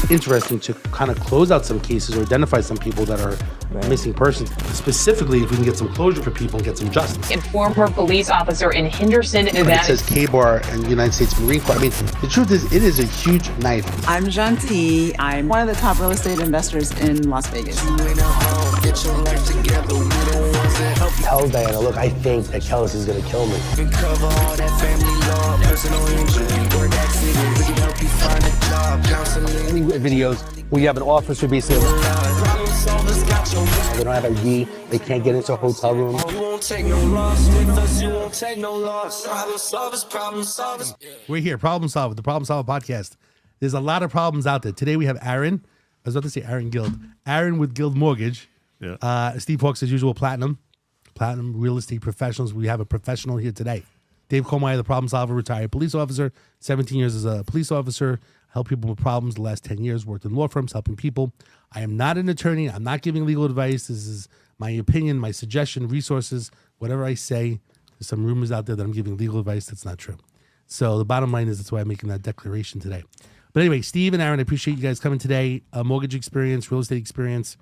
it's interesting to kind of close out some cases or identify some people that are missing persons. Specifically, if we can get some closure for people and get some justice. A former police officer in Henderson, Nevada. It says K-Bar and the United States Marine Corps. I mean, the truth is, it is a huge knife. I'm Janti. I'm one of the top real estate investors in Las Vegas. Tell Diana, look, I think that Kellis is going to kill me. Any videos where you have an officer basically, they don't have ID, they can't get into a hotel room. We're here, Problem Solver, the Problem Solver podcast. There's a lot of problems out there. Today we have Aaron. I was about to say Aaron Guild. Aaron with Guild Mortgage. Yeah. Steve Hawks, as usual, Platinum real estate professionals. We have a professional here today. Dave Kohlmeier, the Problem Solver, retired police officer, 17 years as a police officer, helped people with problems the last 10 years, worked in law firms, helping people. I am not an attorney. I'm not giving legal advice. This is my opinion, my suggestion, resources, whatever I say. There's some rumors out there that I'm giving legal advice. That's not true. So the bottom line is that's why I'm making that declaration today. But anyway, Steve and Aaron, I appreciate you guys coming today. Mortgage experience, real estate experience.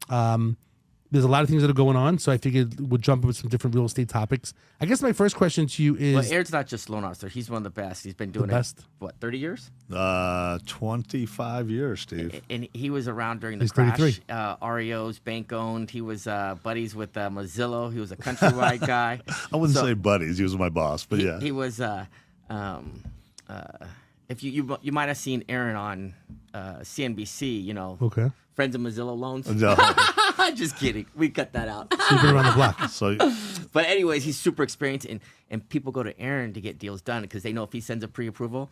There's a lot of things that are going on, so I figured we'll jump into some different real estate topics. I guess my first question to you is... Well, Aaron's not just loan officer. He's one of the best. He's been doing it, what, 30 years? 25 years, Steve. And he was around during the crash. 33. REOs, bank-owned. He was buddies with Mozilla. He was a Countrywide guy. I wouldn't say buddies. He was my boss, but yeah. He was... if you might have seen Aaron on CNBC, you know. Okay. Friends of Mozilla Loans. No. Just kidding. We cut that out. Sleeping around the block. But anyways, he's super experienced, and people go to Aaron to get deals done because they know if he sends a pre-approval,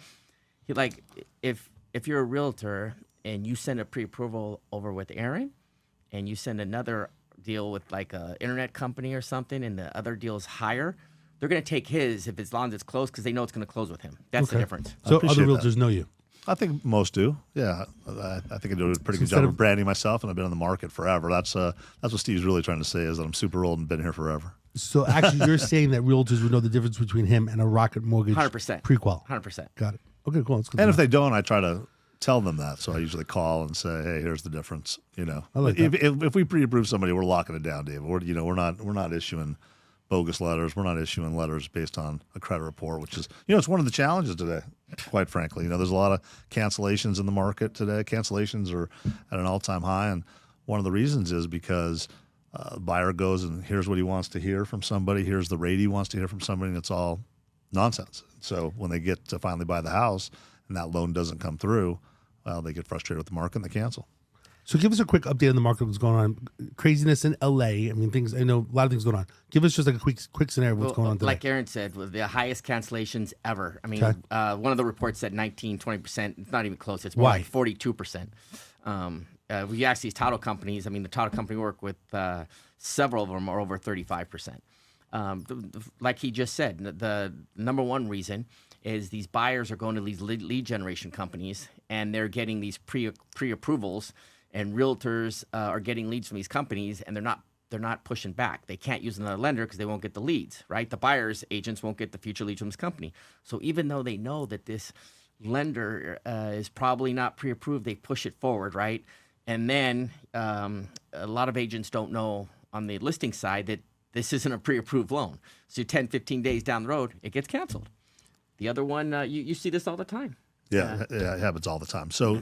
if you're a realtor and you send a pre-approval over with Aaron, and you send another deal with like a internet company or something, and the other deal is higher, they're going to take his as long as it's close because they know it's going to what with him. That's the difference. So other realtors know you. I think most do. Yeah, I think I do a pretty good job of branding myself, and I've been on the market forever. That's what Steve's really trying to say is that I'm super old and been here forever. So actually, you're saying that realtors would know the difference between him and a Rocket Mortgage 100% pre-qual. 100%. Got it. Okay, cool. And if they don't, I try to tell them that. So I usually call and say, "Hey, here's the difference." You know, I like that. If we pre-approve somebody, we're locking it down, Dave. We're not issuing bogus letters. We're not issuing letters based on a credit report, which is, it's one of the challenges today, quite frankly. There's a lot of cancellations in the market today. Cancellations are at an all-time high, and one of the reasons is because the buyer goes and here's what he wants to hear from somebody, here's the rate he wants to hear from somebody, and it's all nonsense. So when they get to finally buy the house and that loan doesn't come through, well, they get frustrated with the market and they cancel. So give us a quick update on the market, what's going on. Craziness in LA. I mean, I know a lot of things going on. Give us just like a quick scenario of what's going on today. Like Aaron said, with the highest cancellations ever. I mean, one of the reports said 19-20%. It's not even close. It's more like 42%. We asked these title companies. I mean, the title company we work with, several of them are over 35%. Like he just said, the number one reason is these buyers are going to these lead generation companies, and they're getting these pre-approvals. And realtors are getting leads from these companies, and they're not pushing back. They can't use another lender because they won't get the leads, right? The buyer's agents won't get the future leads from this company. So even though they know that this lender is probably not pre-approved, they push it forward, right? And then a lot of agents don't know on the listing side that this isn't a pre-approved loan. So 10, 15 days down the road, it gets canceled. The other one, you see this all the time. Yeah, it happens all the time. So,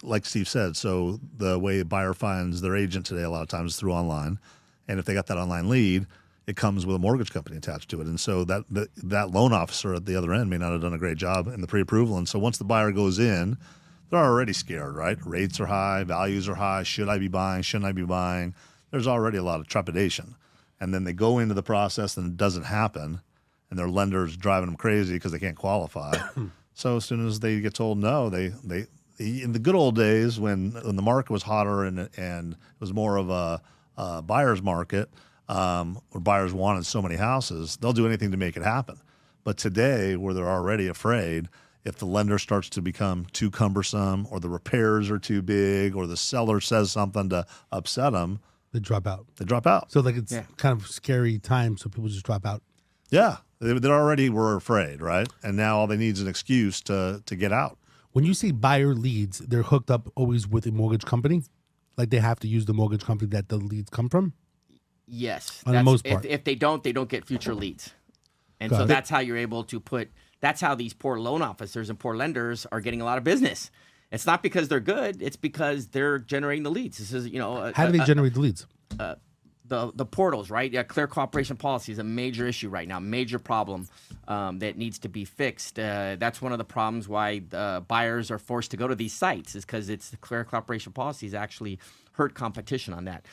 like Steve said, so the way a buyer finds their agent today a lot of times is through online. And if they got that online lead, it comes with a mortgage company attached to it. And so that loan officer at the other end may not have done a great job in the pre-approval. And so once the buyer goes in, they're already scared, right? Rates are high, values are high. Should I be buying? Shouldn't I be buying? There's already a lot of trepidation. And then they go into the process and it doesn't happen. And their lender's driving them crazy because they can't qualify. So as soon as they get told no, they in the good old days when the market was hotter and it was more of a buyer's market, where buyers wanted so many houses, they'll do anything to make it happen. But today, where they're already afraid, if the lender starts to become too cumbersome, or the repairs are too big, or the seller says something to upset them, they drop out. So like it's kind of scary time, so people just drop out. Yeah. They already were afraid, right? And now all they need is an excuse to get out. When you say buyer leads, they're hooked up always with a mortgage company? Like they have to use the mortgage company that the leads come from? Yes. On the most part. If they don't get future leads. And Got so it. that's how you're able to that's how these poor loan officers and poor lenders are getting a lot of business. It's not because they're good. It's because they're generating the leads. This is, How do they generate the leads? the portals, right? Yeah, clear cooperation policy is a major issue right now, major problem that needs to be fixed. That's one of the problems why buyers are forced to go to these sites is because it's the clear cooperation policies actually hurt competition on that.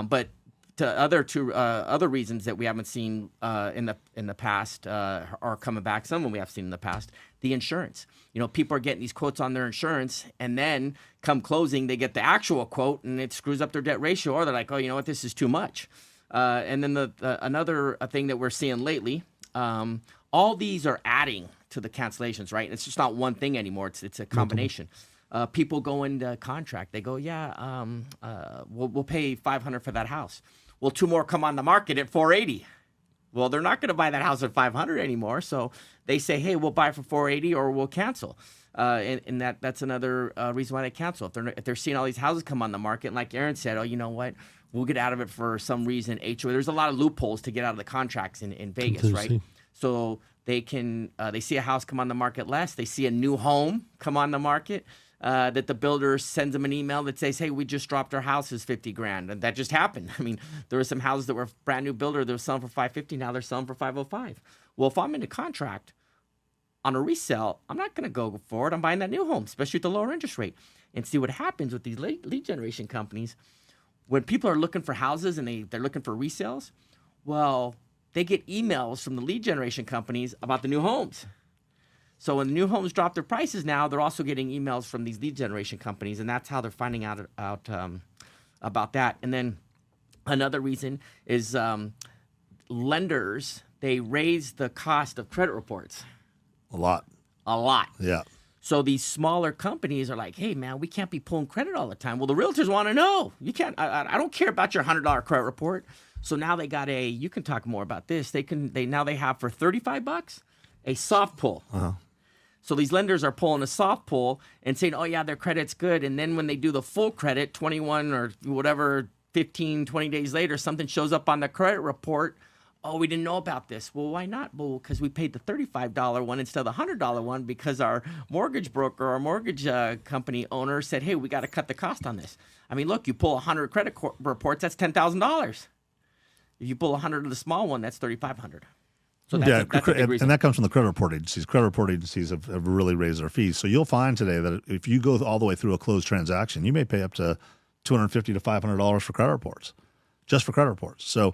But to other reasons that we haven't seen in the past are coming back. Some of them we have seen in the past. The insurance. People are getting these quotes on their insurance, and then come closing, they get the actual quote, and it screws up their debt ratio, or they're like, oh, you know what, this is too much. And then another thing that we're seeing lately, all these are adding to the cancellations, right? It's just not one thing anymore. It's a combination. People go into contract. They go, yeah, we'll pay $500 for that house. Well, 2 more come on the market at $480. Well, they're not going to buy that house at $500 anymore. So they say, hey, we'll buy it for $480 or we'll cancel. And that's another reason why they cancel. If they're seeing all these houses come on the market, and like Aaron said, oh, you know what? We'll get out of it for some reason. HOA. There's a lot of loopholes to get out of the contracts in Vegas, right? So they see a house come on the market less. They see a new home come on the market. That the builder sends them an email that says, hey, we just dropped our houses $50,000. And that just happened. I mean, there were some houses that were brand new builder. They were selling for $550. Now they're selling for $505. Well, if I'm in a contract on a resale, I'm not going to go for it. I'm buying that new home, especially at the lower interest rate. And see what happens with these lead generation companies. When people are looking for houses and they're looking for resales, well, they get emails from the lead generation companies about the new homes. So when the new homes drop their prices now, they're also getting emails from these lead generation companies, and that's how they're finding out about that. And then another reason is lenders, they raise the cost of credit reports. A lot. Yeah. So these smaller companies are like, hey, man, we can't be pulling credit all the time. Well, the realtors want to know. You can't. I don't care about your $100 credit report. So now they got you can talk more about this. They have for $35 a soft pull. Uh-huh. So these lenders are pulling a soft pull and saying, oh, yeah, their credit's good. And then when they do the full credit, 21 or whatever, 15, 20 days later, something shows up on the credit report. Oh, we didn't know about this. Well, why not? Well, because we paid the $35 one instead of the $100 one because our mortgage broker or mortgage company owner said, hey, we got to cut the cost on this. I mean, look, you pull 100 credit reports, that's $10,000. If you pull 100 of the small one, that's $3,500. So that's a big reason. And that comes from the credit report agencies. Credit report agencies have really raised their fees. So you'll find today that if you go all the way through a closed transaction, you may pay up to $250 to $500 for credit reports, just for credit reports. So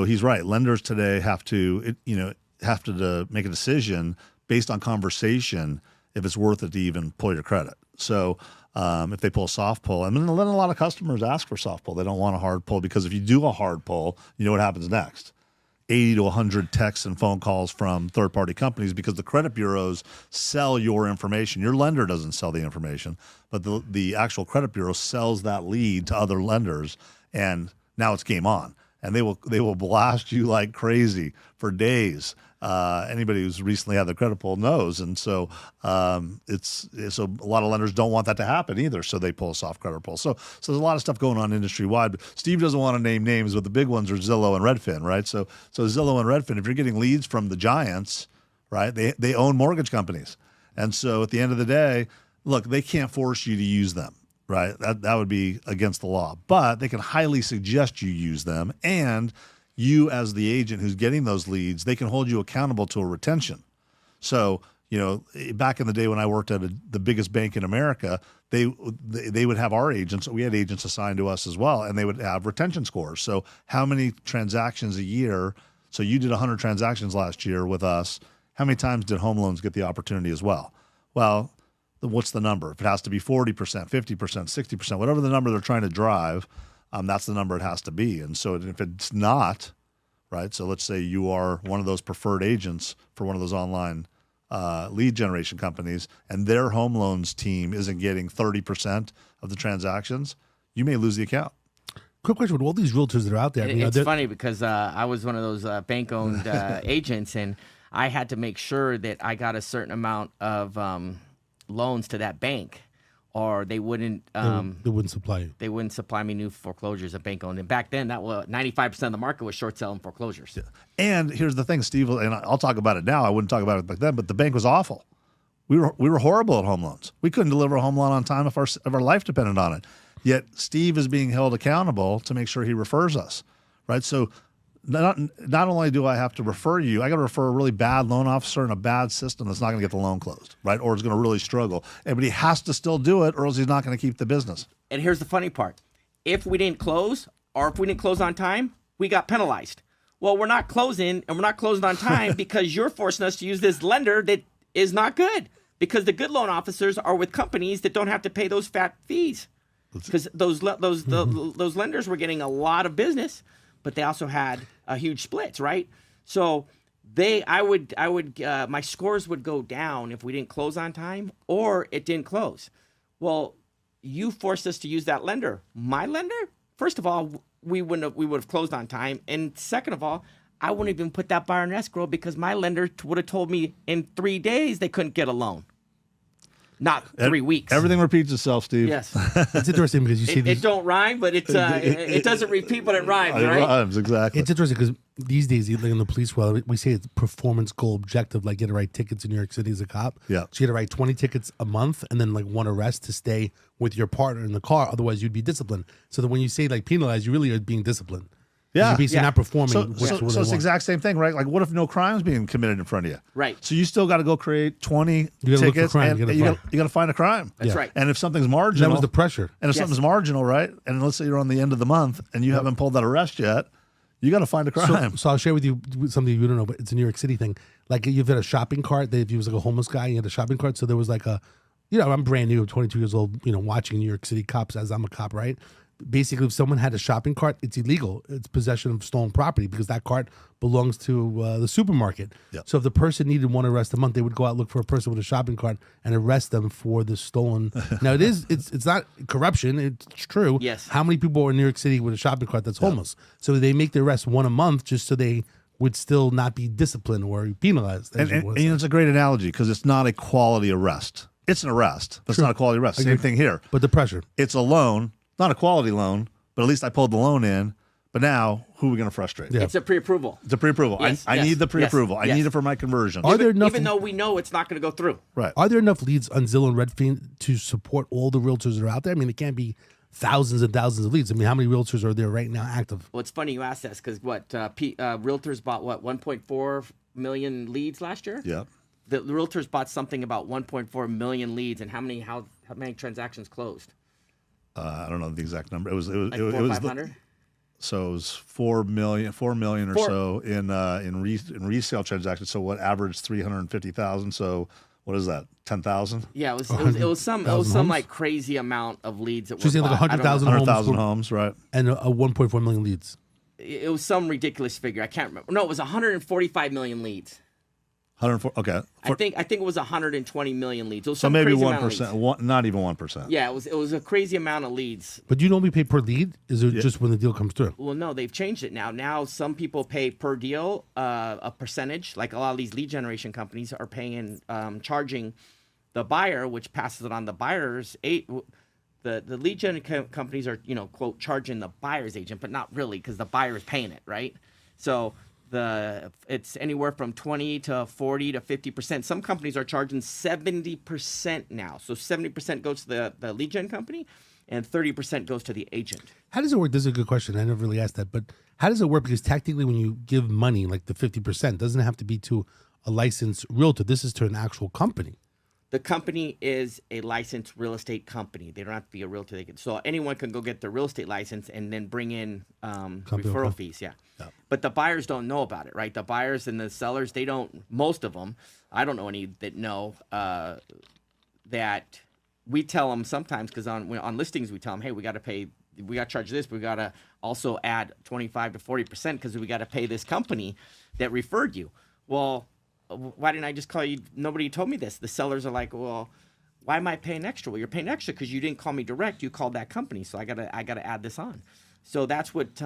he's right. Lenders today have to make a decision based on conversation if it's worth it to even pull your credit. So if they pull a soft pull, and then a lot of customers ask for soft pull. They don't want a hard pull because if you do a hard pull, you know what happens next. 80 to 100 texts and phone calls from third-party companies because the credit bureaus sell your information. Your lender doesn't sell the information, but the actual credit bureau sells that lead to other lenders, and now it's game on. And they will blast you like crazy for days. Anybody who's recently had the credit pull knows, and so so a lot of lenders don't want that to happen either. So they pull a soft credit pull. So there's a lot of stuff going on industry wide. Steve doesn't want to name names, but the big ones are Zillow and Redfin, right? So Zillow and Redfin, if you're getting leads from the giants, right? They own mortgage companies, and so at the end of the day, look, they can't force you to use them. Right, that would be against the law, but they can highly suggest you use them, and you as the agent who's getting those leads, they can hold you accountable to a retention. So, back in the day when I worked at the biggest bank in America, they would have our agents. We had agents assigned to us as well, and they would have retention scores. So how many transactions a year? So you did 100 transactions last year with us. How many times did home loans get the opportunity as well? Well, what's the number? If it has to be 40%, 50%, 60%, whatever the number they're trying to drive, that's the number it has to be. And so if it's not, right, so let's say you are one of those preferred agents for one of those online lead generation companies, and their home loans team isn't getting 30% of the transactions, you may lose the account. Quick question: with all these realtors that are out there, it's funny because I was one of those bank-owned agents, and I had to make sure that I got a certain amount of loans to that bank, or they wouldn't. They wouldn't supply you. They wouldn't supply me new foreclosures of bank owned. And back then, that was 95% of the market was short selling foreclosures. Yeah. And here's the thing, Steve, and I'll talk about it now. I wouldn't talk about it back then, but the bank was awful. We were horrible at home loans. We couldn't deliver a home loan on time if our life depended on it. Yet Steve is being held accountable to make sure he refers us, right? So not only do I have to refer you, I got to refer a really bad loan officer in a bad system that's not going to get the loan closed, right? Or is going to really struggle. But he has to still do it, or else he's not going to keep the business. And here's the funny part: if we didn't close, or if we didn't close on time, we got penalized. Well, we're not closing, and we're not closing on time because you're forcing us to use this lender that is not good. Because the good loan officers are with companies that don't have to pay those fat fees. Because those lenders were getting a lot of business, but they also had huge splits, right? So my scores would go down if we didn't close on time or it didn't close. Well, you forced us to use that lender. My lender, first of all, we would have closed on time, and second of all, I wouldn't even put that buyer in escrow because my lender would have told me in 3 days they couldn't get a loan. Not 3 weeks. Everything repeats itself, Steve. Yes. It's interesting because you see it don't rhyme, but it doesn't repeat, but it rhymes, It right? rhymes, exactly. It's interesting because these days, like in the police world, we say it's performance goal objective. Like you had to write tickets in New York City as a cop. Yeah. So you had to write 20 tickets a month and then like one arrest to stay with your partner in the car. Otherwise, you'd be disciplined. So that when you say like penalized, you really are being disciplined. Yeah. You're basically not performing. So what they it's the want. exact same thing, right? Like, what if no crime's being committed in front of you? Right. So you still got to go create 20 You gotta look for tickets, crime. and You you gotta got to find a crime. That's right. And if something's marginal, That was the pressure. And if something's marginal, right? And let's say you're on the end of the month and you haven't pulled that arrest yet, you got to find a crime. So I'll share with you something you don't know, but it's a New York City thing. Like you've had a shopping cart. If you was like a homeless guy, you had a shopping cart. So there was like I'm brand new, 22 years old, watching New York City cops as I'm a cop, right? Basically, if someone had a shopping cart, it's illegal. It's possession of stolen property because that cart belongs to the supermarket. Yep. So if the person needed one arrest a month, they would go out look for a person with a shopping cart and arrest them for the stolen. Now it's not corruption. It's true. Yes. How many people are in New York City with a shopping cart that's homeless? So they make the arrest one a month just so they would still not be disciplined or penalized. And it's a great analogy because it's not a quality arrest. It's an arrest, but it's not a quality arrest. Same thing here. But the pressure. It's a loan. Not a quality loan, but at least I pulled the loan in. But now, who are we going to frustrate? Yeah. It's a pre-approval. It's a pre-approval. Yes, I yes, need the pre-approval. yes, I need yes. it for my conversion. Are there enough? Even though we know it's not going to go through. Right. Are there enough leads on Zillow and Redfin to support all the realtors that are out there? I mean, it can't be thousands and thousands of leads. I mean, how many realtors are there right now active? Well, it's funny you asked this because realtors bought 1.4 million leads last year? Yeah. The realtors bought something about 1.4 million leads, and how many transactions closed? I don't know the exact number. It was Like it was 500? So it was 4 million or so in resale transactions. So what averaged 350,000? So what is that? 10,000? Yeah, it was some homes? like crazy amount of leads that were She's saying like bought. I don't know. 100,000 homes, right? and 1.4 million leads. It was some ridiculous figure. I can't remember. No, it was 145 million leads. 104. Okay. I think it was 120 million leads. It was So some maybe crazy amount of leads. 1%. Not even 1%. Yeah, it was a crazy amount of leads. But do you normally pay per lead? Is it just when the deal comes through? Well, no, they've changed it now. Now some people pay per deal, a percentage. Like a lot of these lead generation companies are paying, charging the buyer, which passes it on the buyer's. The lead gen companies are quote charging the buyer's agent, but not really because the buyer is paying it, right? So it's anywhere from 20 to 40 to 50%. Some companies are charging 70% now. So 70% goes to the lead gen company and 30% goes to the agent. How does it work? This is a good question. I never really asked that. But how does it work? Because technically when you give money, like the 50%, doesn't have to be to a licensed realtor. This is to an actual company. The company is a licensed real estate company. They don't have to be a realtor. So anyone can go get their real estate license and then bring in referral fees. Yeah. But the buyers don't know about it, right? The buyers and the sellers, they don't. Most of them, I don't know any that know that we tell them sometimes because on listings we tell them, hey, we got to charge this, but we got to also add 25 to 40% because we got to pay this company that referred you. Well, why didn't I just call you? Nobody told me this. The sellers are like, well, why am I paying extra? Well, you're paying extra because you didn't call me direct. You called that company, so I gotta add this on. So that's what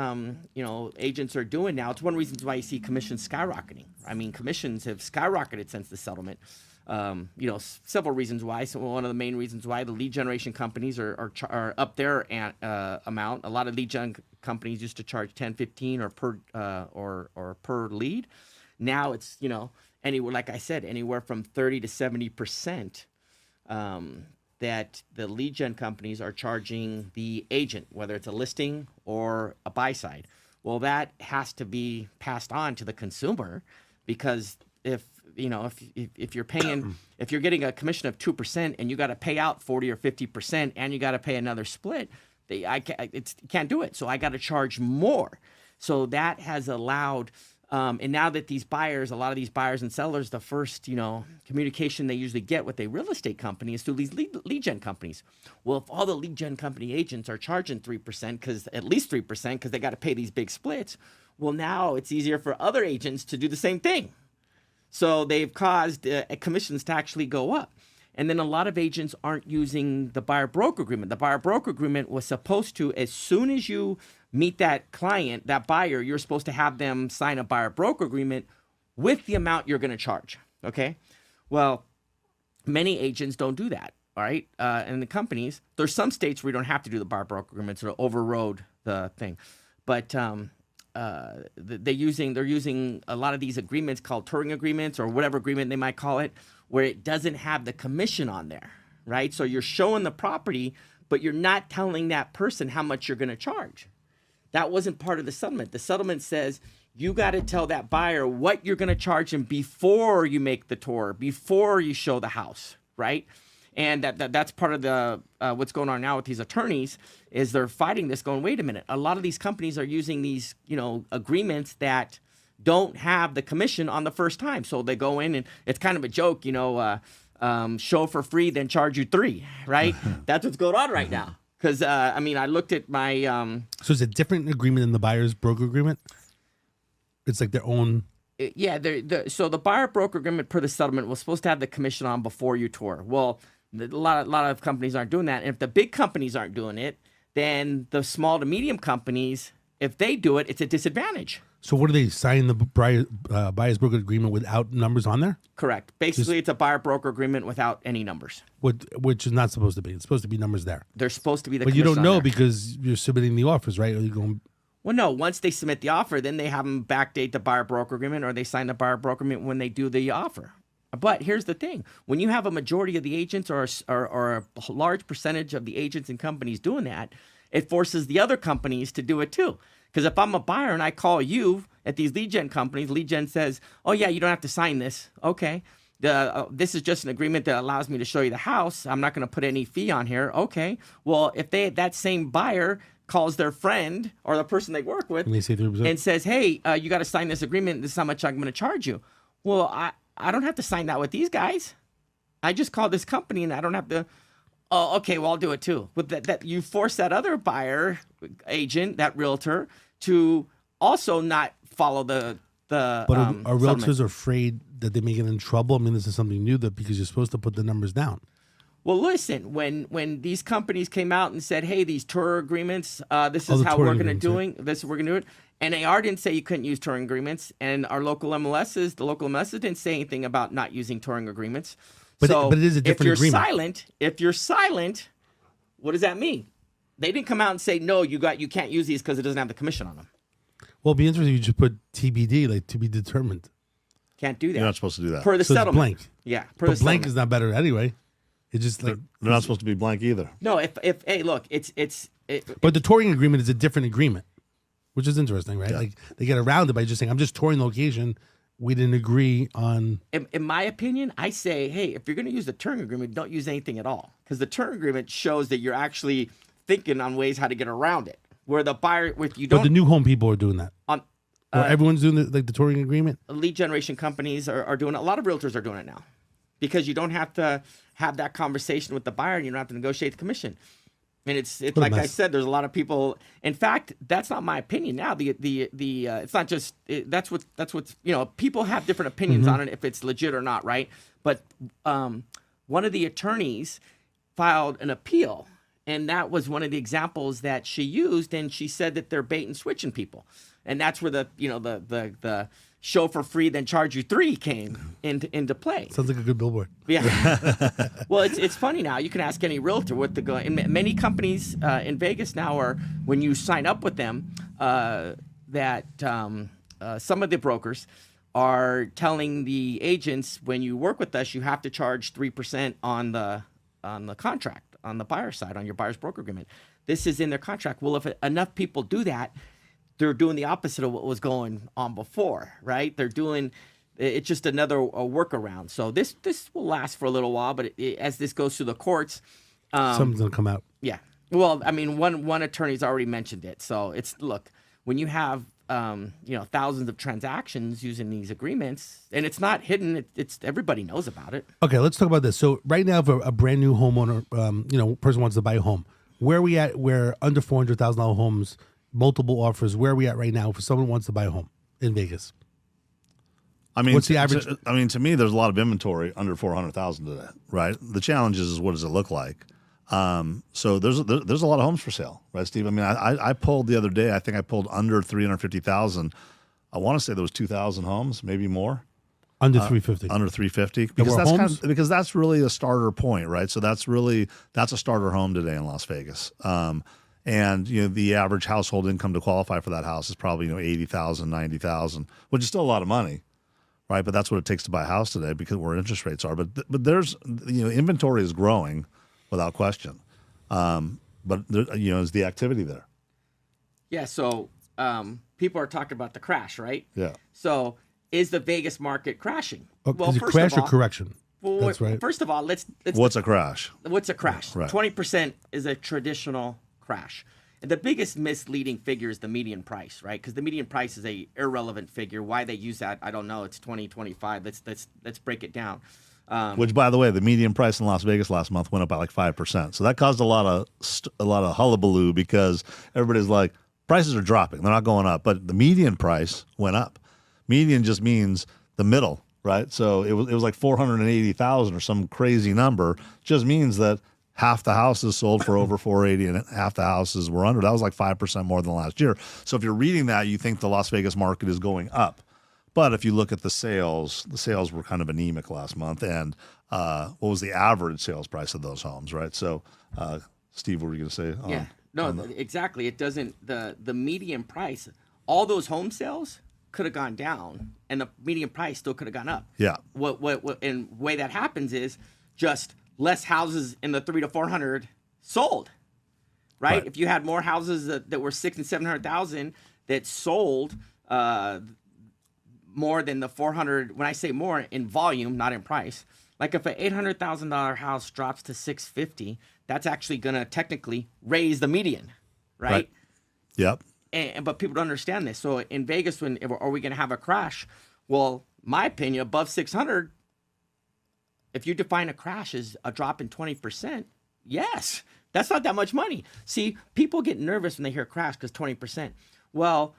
agents are doing now. It's one of the reasons why you see commissions skyrocketing. I mean, commissions have skyrocketed since the settlement. several reasons why. So one of the main reasons why the lead generation companies are up their amount. A lot of lead gen companies used to charge 10, 15 or per lead. Now it's, anywhere, like I said, anywhere from 30 to 70%. That the lead gen companies are charging the agent, whether it's a listing or a buy side. Well, that has to be passed on to the consumer, because if you're paying, if you're getting a commission of 2% and you got to pay out 40 or 50% and you got to pay another split, can't do it. So I got to charge more. So that has allowed. And now that these buyers, a lot of these buyers and sellers, the first, communication they usually get with a real estate company is through these lead gen companies. Well, if all the lead gen company agents are charging 3%, at least 3%, because they got to pay these big splits, well, now it's easier for other agents to do the same thing. So they've caused commissions to actually go up. And then a lot of agents aren't using the buyer broker agreement. The buyer broker agreement was supposed to, as soon as you meet that client, that buyer, you're supposed to have them sign a buyer broker agreement with the amount you're going to charge. Okay. Well, many agents don't do that. All right. And the companies, there's some states where you don't have to do the buyer broker agreement, so it overrode the thing. But they're using a lot of these agreements called touring agreements or whatever agreement they might call it, where it doesn't have the commission on there, right? So you're showing the property, but you're not telling that person how much you're going to charge. That wasn't part of the settlement. The settlement says you got to tell that buyer what you're going to charge him before you make the tour, before you show the house, right? And that's part of the what's going on now with these attorneys is they're fighting this, going, wait a minute. A lot of these companies are using these, agreements that don't have the commission on the first time. So they go in and it's kind of a joke, show for free, then charge you $3, right? That's what's going on right now. Because, I looked at my... So it's a different agreement than the buyer's broker agreement? It's like their own... Yeah, so the buyer broker agreement per the settlement was supposed to have the commission on before you tour. Well, a lot of companies aren't doing that. And if the big companies aren't doing it, then the small to medium companies, if they do it, it's a disadvantage. So what do they sign the buyer's broker agreement without numbers on there? Correct. Basically, it's a buyer broker agreement without any numbers. Which is not supposed to be. It's supposed to be numbers there. They're supposed to be the But you commission don't know on there. because you're submitting the offers, right? Or you're going... Well, no. Once they submit the offer, then they have them backdate the buyer broker agreement, or they sign the buyer broker agreement when they do the offer. But here's the thing: when you have a majority of the agents or a large percentage of the agents and companies doing that, it forces the other companies to do it too. Because if I'm a buyer and I call you at these lead gen companies, lead gen says, "Oh yeah, you don't have to sign this." Okay. This is just an agreement that allows me to show you the house. I'm not going to put any fee on here. Okay. Well, if that same buyer calls their friend or the person they work with and they say 3%. And says, hey, you got to sign this agreement. This is how much I'm going to charge you. Well, I don't have to sign that with these guys. I just called this company and I don't have to. Oh, okay. Well, I'll do it too. But that you force that other buyer agent, that realtor, to also not follow the But are realtors afraid that they may get in trouble? I mean, this is something new because you're supposed to put the numbers down. Well, listen, when these companies came out and said, hey, these tour agreements, this is how we're going to do it. And AR didn't say you couldn't use touring agreements. And our local MLSs, the local MLSs didn't say anything about not using touring agreements. But it is a different agreement. If you're silent, what does that mean? They didn't come out and say, no, you can't use these because it doesn't have the commission on them. Well, it'd be interesting if you just put TBD, like to be determined. Can't do that. You're not supposed to do that. Per the settlement. It's blank. Yeah. But blank is not better anyway. It's just like they're not supposed to be blank either. No, hey, look, But the touring agreement is a different agreement, which is interesting, right? Yeah. Like they get around it by just saying, I'm just touring location. We didn't agree on. In my opinion, I say, hey, if you're going to use the touring agreement, don't use anything at all, because the touring agreement shows that you're actually thinking on ways how to get around it. Where the buyer, with you don't. But the new home people are doing that. Everyone's doing the touring agreement. Lead generation companies are doing it. A lot of realtors are doing it now, because you don't have to have that conversation with the buyer and you don't have to negotiate the commission. And it's like I said, there's a lot of people. In fact, that's not my opinion now. It's not just that's what's people have different opinions on it, if it's legit or not, right? But one of the attorneys filed an appeal, and that was one of the examples that she used, and she said that they're bait and switching people, and that's where show for free, then charge you 3 came into play. Sounds like a good billboard. Yeah. Well, it's funny now. You can ask any realtor what the going. Many companies in Vegas now are, when you sign up with them, that some of the brokers are telling the agents, when you work with us, you have to charge 3% on the contract, on the buyer side, on your buyer's broker agreement. This is in their contract. Well, if enough people do that, they're doing the opposite of what was going on before, right? They're doing, it's just another workaround. So this will last for a little while, but as this goes through the courts, something's gonna come out. Yeah. Well, I mean, one attorney's already mentioned it. So look, when you have thousands of transactions using these agreements, and it's not hidden, it's everybody knows about it. Okay, let's talk about this. So right now, if a brand new homeowner, person wants to buy a home, where are we at? Where under $400,000 homes, multiple offers. Where are we at right now for someone who wants to buy a home in Vegas? I mean, what's the average? To me, there's a lot of inventory under 400,000 today, right? The challenge is what does it look like? So there's a lot of homes for sale, right, Steve? I mean, I pulled the other day. I think I pulled under 350,000. I want to say there was 2,000 homes, maybe more. Under 350. Under 350, because that's really a starter point, right? So that's a starter home today in Las Vegas. And the average household income to qualify for that house is probably 80,000, 90,000, which is still a lot of money, right? But that's what it takes to buy a house today because where interest rates are. But there's inventory is growing without question. But is the activity there? Yeah. So people are talking about the crash, right? Yeah. So is the Vegas market crashing? Well, is it crash or correction? Well, that's right. First of all, let's what's a crash? What's a crash? Right. 20% is a traditional crash. And the biggest misleading figure is the median price, right? Because the median price is a irrelevant figure. Why they use that, I don't know. It's 2025. Let's break it down. Which, by the way, the median price in Las Vegas last month went up by like 5%. So that caused a lot of hullabaloo because everybody's like, prices are dropping. They're not going up. But the median price went up. Median just means the middle, right? So it was like 480,000 or some crazy number. Just means that half the houses sold for over 480 and half the houses were under. That was like 5% more than last year. So if you're reading that, you think the Las Vegas market is going up. But if you look at the sales were kind of anemic last month. And what was the average sales price of those homes, right? So, Steve, what were you going to say? Yeah, no, exactly. It doesn't, the median price, all those home sales could have gone down and the median price still could have gone up. Yeah. What and the way that happens is just less houses in the 300 to 400 sold, right? If you had more houses that were 600,000 and 700,000 that sold more than the 400, when I say more in volume, not in price, like if an $800,000 house drops to 650, that's actually going to technically raise the median, right? Yep. But people don't understand this. So in Vegas, are we going to have a crash? Well, my opinion, above 600, if you define a crash as a drop in 20%, yes, that's not that much money. See, people get nervous when they hear crash because 20%. Well,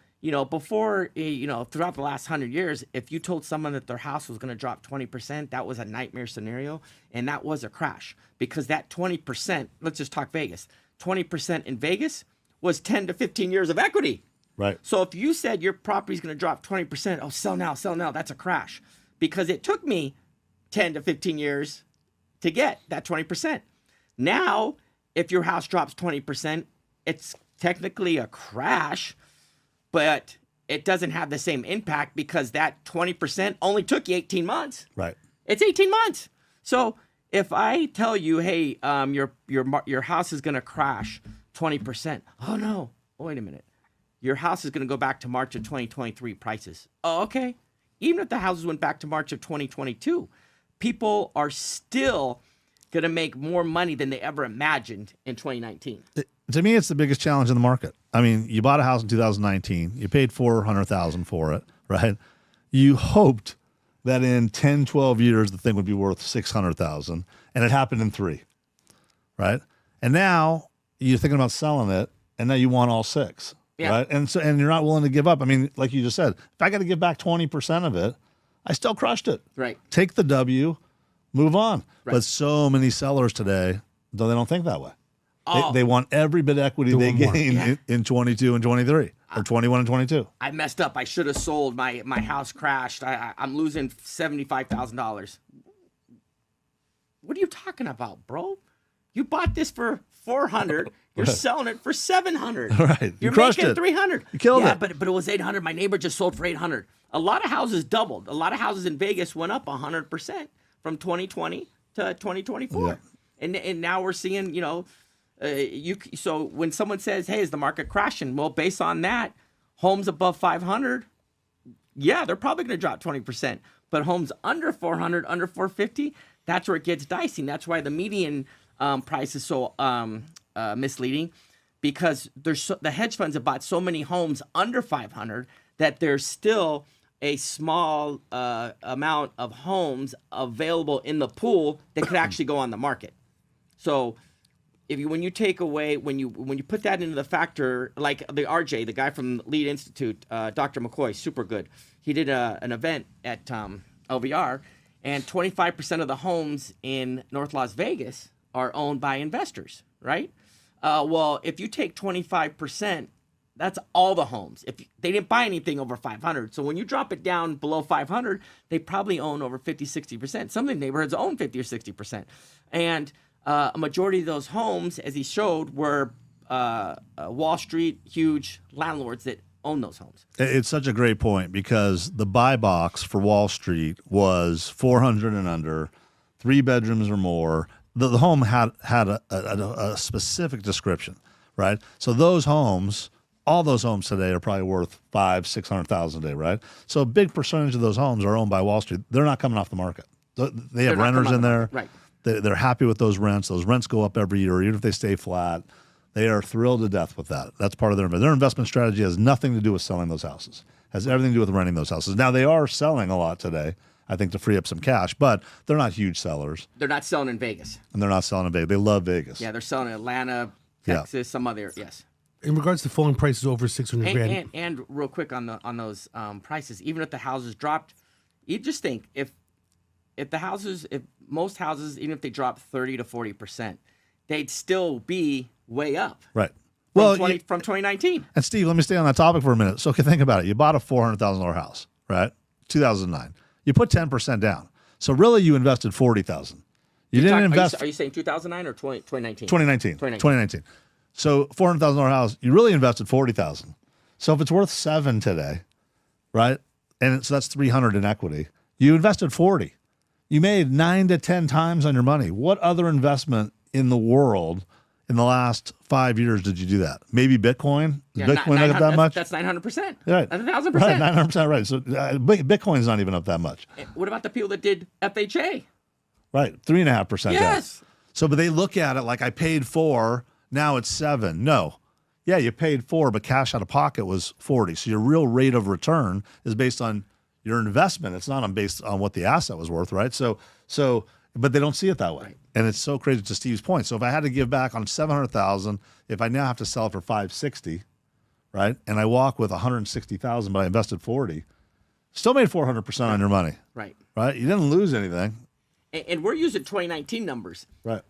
before, throughout the last 100 years, if you told someone that their house was going to drop 20%, that was a nightmare scenario. And that was a crash because that 20%, let's just talk Vegas, 20% in Vegas was 10 to 15 years of equity. Right. So if you said your property is going to drop 20%, oh, sell now, that's a crash. Because it took me 10 to 15 years to get that 20%. Now, if your house drops 20%, it's technically a crash, but it doesn't have the same impact because that 20% only took you 18 months. Right. It's 18 months. So if I tell you, hey, your house is going to crash 20%. Oh, no. Wait a minute. Your house is going to go back to March of 2023 prices. Oh, okay. Even if the houses went back to March of 2022, people are still going to make more money than they ever imagined in 2019. To me, it's the biggest challenge in the market. I mean, you bought a house in 2019. You paid $400,000 for it, right? You hoped that in 10, 12 years, the thing would be worth $600,000, and it happened in 3, right? And now you're thinking about selling it, and now you want all 6, right? And you're not willing to give up. I mean, like you just said, if I got to give back 20% of it, I still crushed it. Right. Take the W, move on. Right. But so many sellers today, they don't think that way. They want every bit of equity they gain in 22 and 23. or 21 and 22. I messed up. I should have sold. My house crashed. I'm losing $75,000. What are you talking about, bro? You bought this for $400. You're selling it for $700. Right. You're crushed making it. $300. You killed it. But it was $800. My neighbor just sold for $800. A lot of houses doubled. A lot of houses in Vegas went up 100% from 2020 to 2024. Yeah. And now we're seeing, so when someone says, "Hey, is the market crashing?" Well, based on that, homes above 500, yeah, they're probably going to drop 20%. But homes under 400, under 450, that's where it gets dicey. And that's why the median price is so misleading, because the hedge funds have bought so many homes under 500 that there's still a small amount of homes available in the pool that could actually go on the market. So when you put that into the factor, like the RJ, the guy from Lead Institute, Dr. McCoy, super good. He did an event at LVR, and 25% of the homes in North Las Vegas are owned by investors, right? Well, if you take 25%, that's all the homes. If they didn't buy anything over 500. So when you drop it down below 500, they probably own over 50, 60%. Some of the neighborhoods own 50 or 60%. And a majority of those homes, as he showed, were Wall Street huge landlords that own those homes. It's such a great point, because the buy box for Wall Street was 400 and under, 3 bedrooms or more. The home had a specific description, right? So those homes, all those homes today are probably worth $500,000-$600,000 a day, right? So a big percentage of those homes are owned by Wall Street. They're not coming off the market. They have renters in there. Right. They're happy with those rents. Those rents go up every year, even if they stay flat. They are thrilled to death with that. That's part of their investment strategy. Has nothing to do with selling those houses. Has everything to do with renting those houses. Now, they are selling a lot today, I think, to free up some cash, but they're not huge sellers. They're not selling in Vegas. And they're not selling in Vegas. They love Vegas. Yeah, they're selling in Atlanta, Texas, some other, yes. In regards to falling prices over 600 grand. And real quick on those prices, even if the houses dropped, you just think if most houses, even if they drop 30 to 40%, they'd still be way up. Right. From 2019. And Steve, let me stay on that topic for a minute. So think about it. You bought a $400,000 house, right? 2009. You put 10% down. So really you invested $40,000. You didn't invest. Are you saying 2009 or 2019? 2019. So $400,000 house, you really invested $40,000. So if it's worth $7 today, right? And so that's $300 in equity. You invested $40. You made 9 to 10 times on your money. What other investment in the world in the last 5 years did you do that? Maybe Bitcoin? Yeah, Bitcoin not up that much? That's 900%. Right. That's 1,000%. Right, 900%, right. So Bitcoin's not even up that much. What about the people that did FHA? Right, 3.5%. Yes. Down. So, but they look at it like I paid 4, now it's 7. No. Yeah, you paid 4, but cash out of pocket was 40. So your real rate of return is based on your investment. It's not based on what the asset was worth, right? So, but they don't see it that way. Right. And it's so crazy, to Steve's point. So if I had to give back on $700,000, if I now have to sell it for $560,000, right? And I walk with $160,000, but I invested $40,000, still made 400% on your money. Right. Right? You didn't lose anything. And we're using 2019 numbers. Right.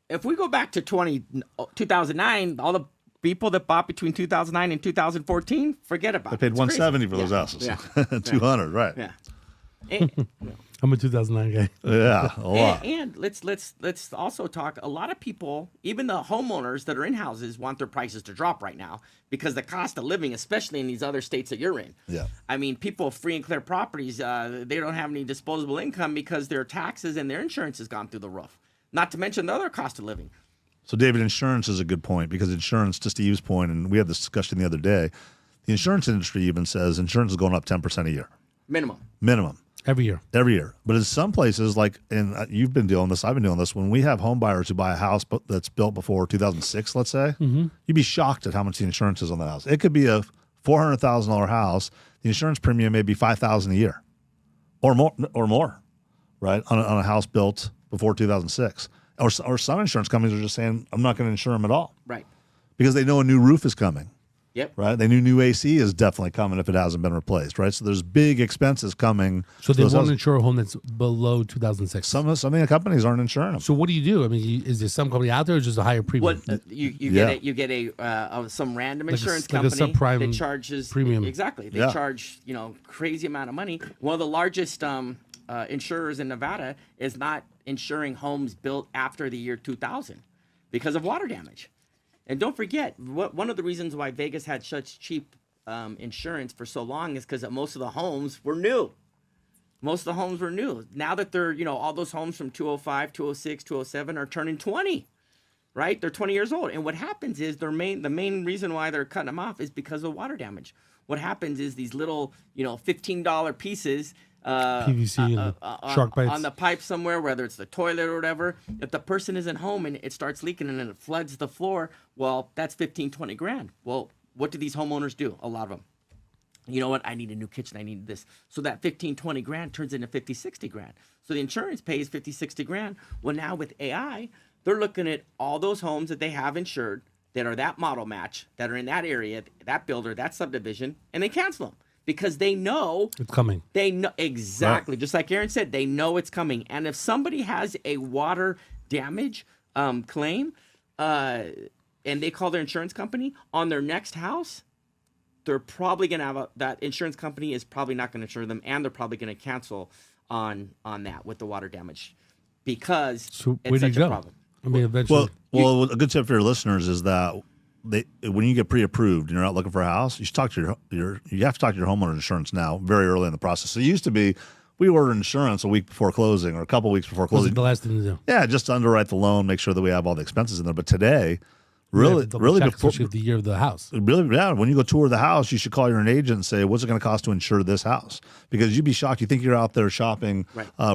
If we go back to 2009, all the people that bought between 2009 and 2014, forget about it. They paid $170 for those houses. Yeah. $200, right. Yeah. I'm a 2009 guy. Yeah, a lot. And let's also talk. A lot of people, even the homeowners that are in houses, want their prices to drop right now because the cost of living, especially in these other states that you're in. Yeah. I mean, people free and clear properties, they don't have any disposable income because their taxes and their insurance has gone through the roof. Not to mention the other cost of living. So, David, insurance is a good point, because insurance, to Steve's point, and we had this discussion the other day, the insurance industry even says insurance is going up 10% a year. Minimum. Every year. But in some places, like, and you've been doing this, I've been doing this, when we have home buyers who buy a house that's built before 2006, let's say, you'd be shocked at how much the insurance is on that house. It could be a $400,000 house. The insurance premium may be $5,000 a year or more, right, on a house built before 2006. Or some insurance companies are just saying, I'm not going to insure them at all. Right. Because they know a new roof is coming. Yep. Right. They knew new AC is definitely coming if it hasn't been replaced. Right. So there's big expenses coming. So they won't insure a home that's below 2006. Some of the companies aren't insuring them. So what do you do? I mean, is there some company out there or just a higher premium? What you get some random insurance company subprime that charges premium. Exactly. They charge crazy amount of money. One of the largest insurers in Nevada is not insuring homes built after the year 2000 because of water damage. And don't forget, one of the reasons why Vegas had such cheap insurance for so long is because most of the homes were new. Most of the homes were new. Now that they're, all those homes from 205, 206, 207 are turning 20, right? They're 20 years old. And what happens is the main reason why they're cutting them off is because of water damage. What happens is these little, $15 pieces PVC shark bites on the pipe somewhere, whether it's the toilet or whatever. If the person isn't home and it starts leaking and then it floods the floor, well, that's 15, 20 grand. Well, what do these homeowners do? A lot of them. You know what? I need a new kitchen. I need this. So that 15, 20 grand turns into 50, 60 grand. So the insurance pays 50, 60 grand. Well, now with AI, they're looking at all those homes that they have insured that are that model match, that are in that area, that builder, that subdivision, and they cancel them. Because they know it's coming. They know exactly, just like Aaron said, they know it's coming. And if somebody has a water damage claim, and they call their insurance company on their next house, they're probably going to have that insurance company is probably not going to insure them, and they're probably going to cancel on that with the water damage because it's such a problem. I mean, eventually. Well, a good tip for your listeners is that when you get pre-approved and you're out looking for a house, you should talk to you have to talk to your homeowner insurance now, very early in the process. So it used to be we order insurance a week before closing or a couple weeks before closing. The last thing to do. Yeah, just to underwrite the loan, make sure that we have all the expenses in there. But today, really before the year of the house. Really, yeah. When you go tour the house, you should call your agent and say, "What's it going to cost to insure this house?" Because you'd be shocked. You think you're out there shopping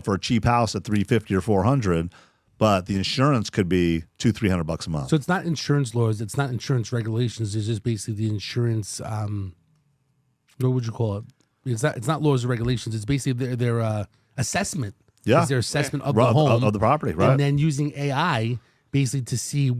for a cheap house at $350 or $400. But the insurance could be $200-$300 a month. So it's not insurance laws. It's not insurance regulations. It's just basically the insurance. What would you call it? It's not laws or regulations. It's basically their assessment. Yeah, it's their assessment of the home of the property, right? And then using AI basically to see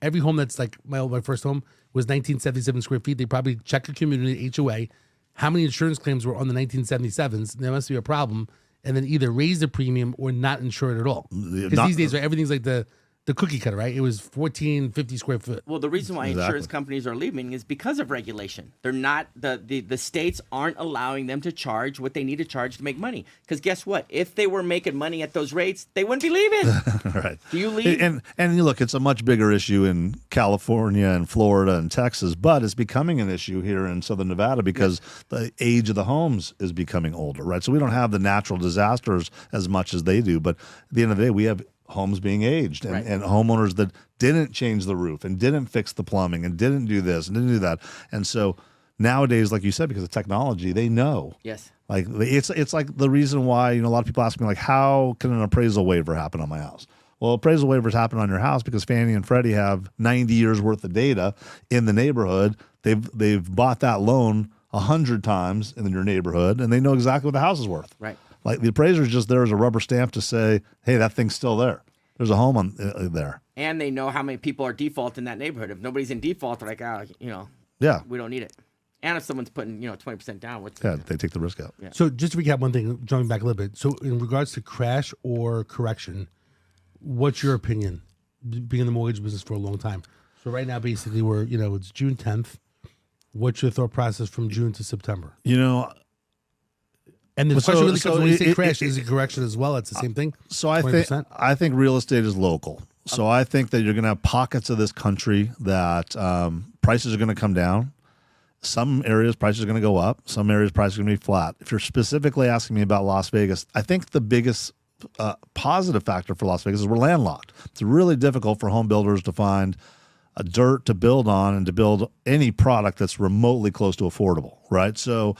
every home that's like my first home was 1977 square feet. They probably check a community HOA, how many insurance claims were on the 1977s. There must be a problem. And then either raise the premium or not insure it at all. Because these days, everything's like the cookie cutter, right? It was 1450 square foot. Well, the reason why insurance companies are leaving is because of regulation. They're not the states aren't allowing them to charge what they need to charge to make money. Because guess what? If they were making money at those rates, they wouldn't be leaving. Right? Do you leave? And you look, it's a much bigger issue in California and Florida and Texas, but it's becoming an issue here in Southern Nevada because the age of the homes is becoming older, right? So we don't have the natural disasters as much as they do, but at the end of the day, we have homes being aged and homeowners that didn't change the roof and didn't fix the plumbing and didn't do this and didn't do that. And so nowadays, like you said, because of technology, they know. Yes. Like it's like the reason why, a lot of people ask me like, how can an appraisal waiver happen on my house? Well, appraisal waivers happen on your house because Fannie and Freddie have 90 years worth of data in the neighborhood. They've bought that loan 100 times in your neighborhood and they know exactly what the house is worth. Right. Like the appraiser is just there as a rubber stamp to say, hey, that thing's still there. There's a home on there. And they know how many people are default in that neighborhood. If nobody's in default, they're like, we don't need it. And if someone's putting, 20% down, they take the risk out. Yeah. So just to recap one thing, jumping back a little bit. So in regards to crash or correction, what's your opinion? Being in the mortgage business for a long time. So right now, basically, it's June 10th. What's your thought process from June to September? And the question really comes when you say crash, is it correction as well? It's the same thing? So I think real estate is local. So I think that you're going to have pockets of this country that prices are going to come down. Some areas prices are going to go up. Some areas prices are going to be flat. If you're specifically asking me about Las Vegas, I think the biggest positive factor for Las Vegas is we're landlocked. It's really difficult for home builders to find a dirt to build on and to build any product that's remotely close to affordable, right? So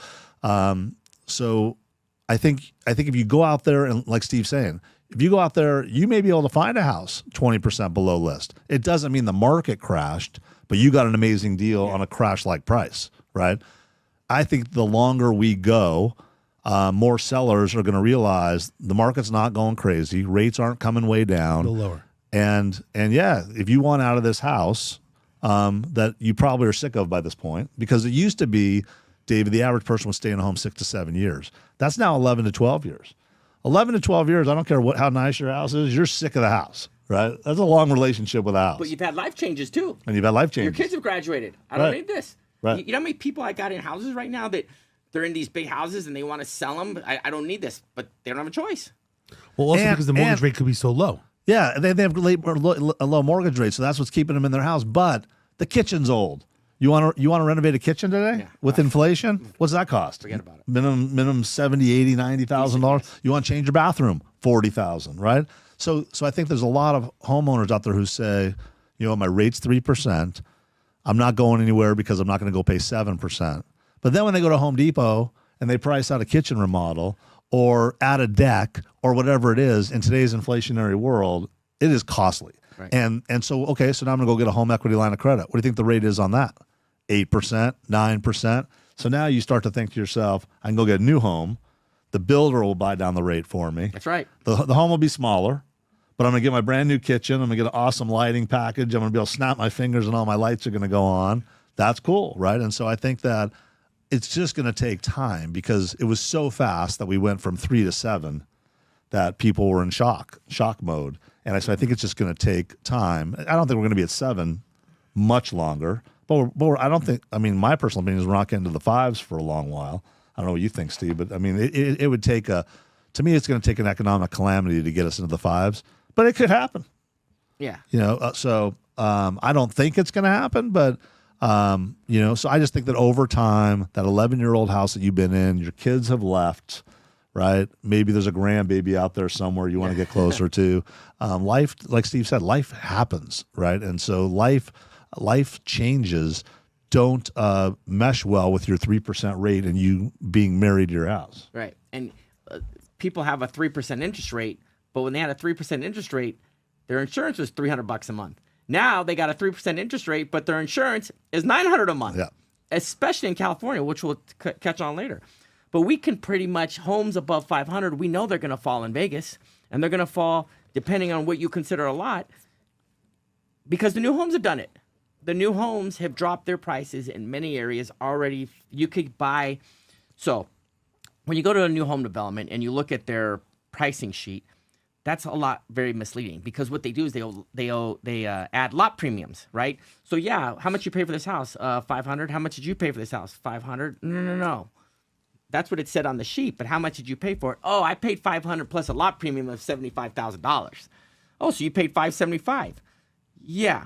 I think if you go out there and like Steve's saying, if you go out there, you may be able to find a house 20% below list. It doesn't mean the market crashed, but you got an amazing deal on a crash-like price, right? I think the longer we go, more sellers are going to realize the market's not going crazy. Rates aren't coming way down. The lower. And if you want out of this house, that you probably are sick of by this point, because it used to be, David, the average person was staying at home 6 to 7 years. That's now 11 to 12 years. 11 to 12 years, I don't care how nice your house is, you're sick of the house, right? That's a long relationship with a house. But you've had life changes too. And you've had life changes. Your kids have graduated. I don't need this. Right. You know how many people I got in houses right now that they're in these big houses and they want to sell them? I don't need this, but they don't have a choice. Well, also because the mortgage rate could be so low. Yeah, they have a low mortgage rate, so that's what's keeping them in their house. But the kitchen's old. You want to renovate a kitchen today with inflation? What's that cost? Forget about it. Minimum $70,000, $80,000, $90,000. You want to change your bathroom? $40,000, right? So I think there's a lot of homeowners out there who say, you know, my rate's 3%. I'm not going anywhere because I'm not going to go pay 7%. But then when they go to Home Depot and they price out a kitchen remodel or add a deck or whatever it is, in today's inflationary world, it is costly. Right. And so now I'm going to go get a home equity line of credit. What do you think the rate is on that? 8%, 9%. So now you start to think to yourself, I can go get a new home. The builder will buy down the rate for me. That's right. The home will be smaller, but I'm going to get my brand new kitchen. I'm going to get an awesome lighting package. I'm going to be able to snap my fingers and all my lights are going to go on. That's cool, right? And so I think that it's just going to take time, because it was so fast that we went from 3 to 7 that people were in shock mode. And so I think it's just going to take time. I don't think we're going to be at 7 much longer. But I don't think, I mean, my personal opinion is we're not getting to the 5s for a long while. I don't know what you think, Steve, but I mean, it would take to me, it's going to take an economic calamity to get us into the 5s, but it could happen. Yeah. You know, I don't think it's going to happen, but, you know, so I just think that over time, that 11-year-old house that you've been in, your kids have left, right? Maybe there's a grandbaby out there somewhere you want to get closer to. Life, like Steve said, life happens, right? And so life changes don't mesh well with your 3% rate and you being married to your house. Right. And people have a 3% interest rate, but when they had a 3% interest rate, their insurance was $300 a month. Now they got a 3% interest rate, but their insurance is $900 a month. Yeah. Especially in California, which we'll catch on later. But we can pretty much, homes above 500, we know they're going to fall in Vegas, and they're going to fall, depending on what you consider a lot, because the new homes have done it. The new homes have dropped their prices in many areas already. You could buy. So when you go to a new home development and you look at their pricing sheet, that's a lot very misleading, because what they do is they add lot premiums, right? So yeah, how much you pay for this house? $500. How much did you pay for this house? $500. No. That's what it said on the sheet. But how much did you pay for it? Oh, I paid $500 plus a lot premium of $75,000. Oh, so you paid $575. Yeah,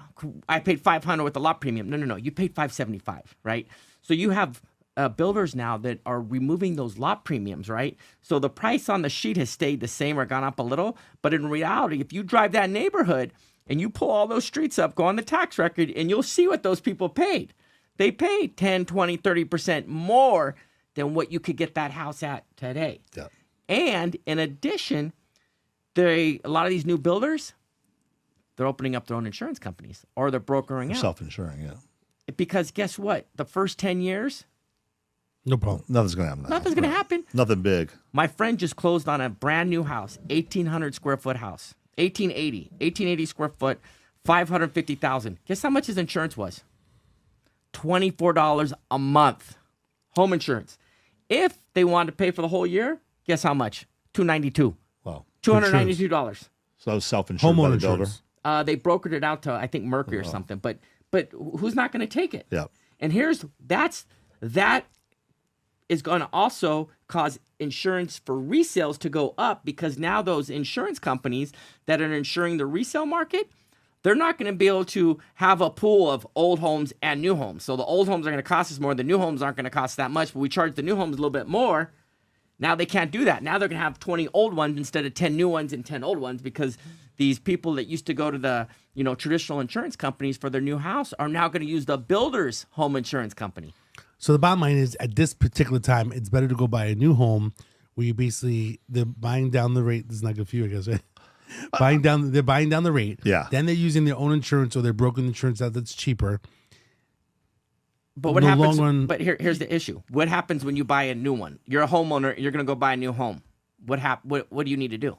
I paid $500 with the lot premium. No. You paid $575, right? So you have builders now that are removing those lot premiums, right? So the price on the sheet has stayed the same or gone up a little. But in reality, if you drive that neighborhood and you pull all those streets up, go on the tax record, and you'll see what those people paid. They paid 10, 20, 30% more than what you could get that house at today. Yeah. And in addition, a lot of these new builders, they're opening up their own insurance companies, or they're brokering out. Self-insuring, yeah. Because guess what? The first 10 years, no problem. Nothing's going to happen. Nothing's going to happen. Nothing big. My friend just closed on a brand new house, 1,800 square foot house, 1880 square foot, $550,000. Guess how much his insurance was? $24 a month, home insurance. If they wanted to pay for the whole year, guess how much? $292. Wow. $292. So self-insured by the builder. They brokered it out to, I think, Mercury or something. But who's not going to take it? Yeah. And that is going to also cause insurance for resales to go up, because now those insurance companies that are insuring the resale market, they're not going to be able to have a pool of old homes and new homes. So the old homes are going to cost us more. The new homes aren't going to cost that much, but we charge the new homes a little bit more. Now they can't do that. Now they're going to have 20 old ones instead of 10 new ones and 10 old ones, because these people that used to go to the traditional insurance companies for their new house are now going to use the builder's home insurance company. So the bottom line is, at this particular time, it's better to go buy a new home where you basically, they're buying down the rate. This is not good for you, I guess, right? They're buying down the rate. Yeah. Then they're using their own insurance, or they're broken insurance that's cheaper. But what happens? But here's the issue. What happens when you buy a new one? You're a homeowner. You're going to go buy a new home. What do you need to do?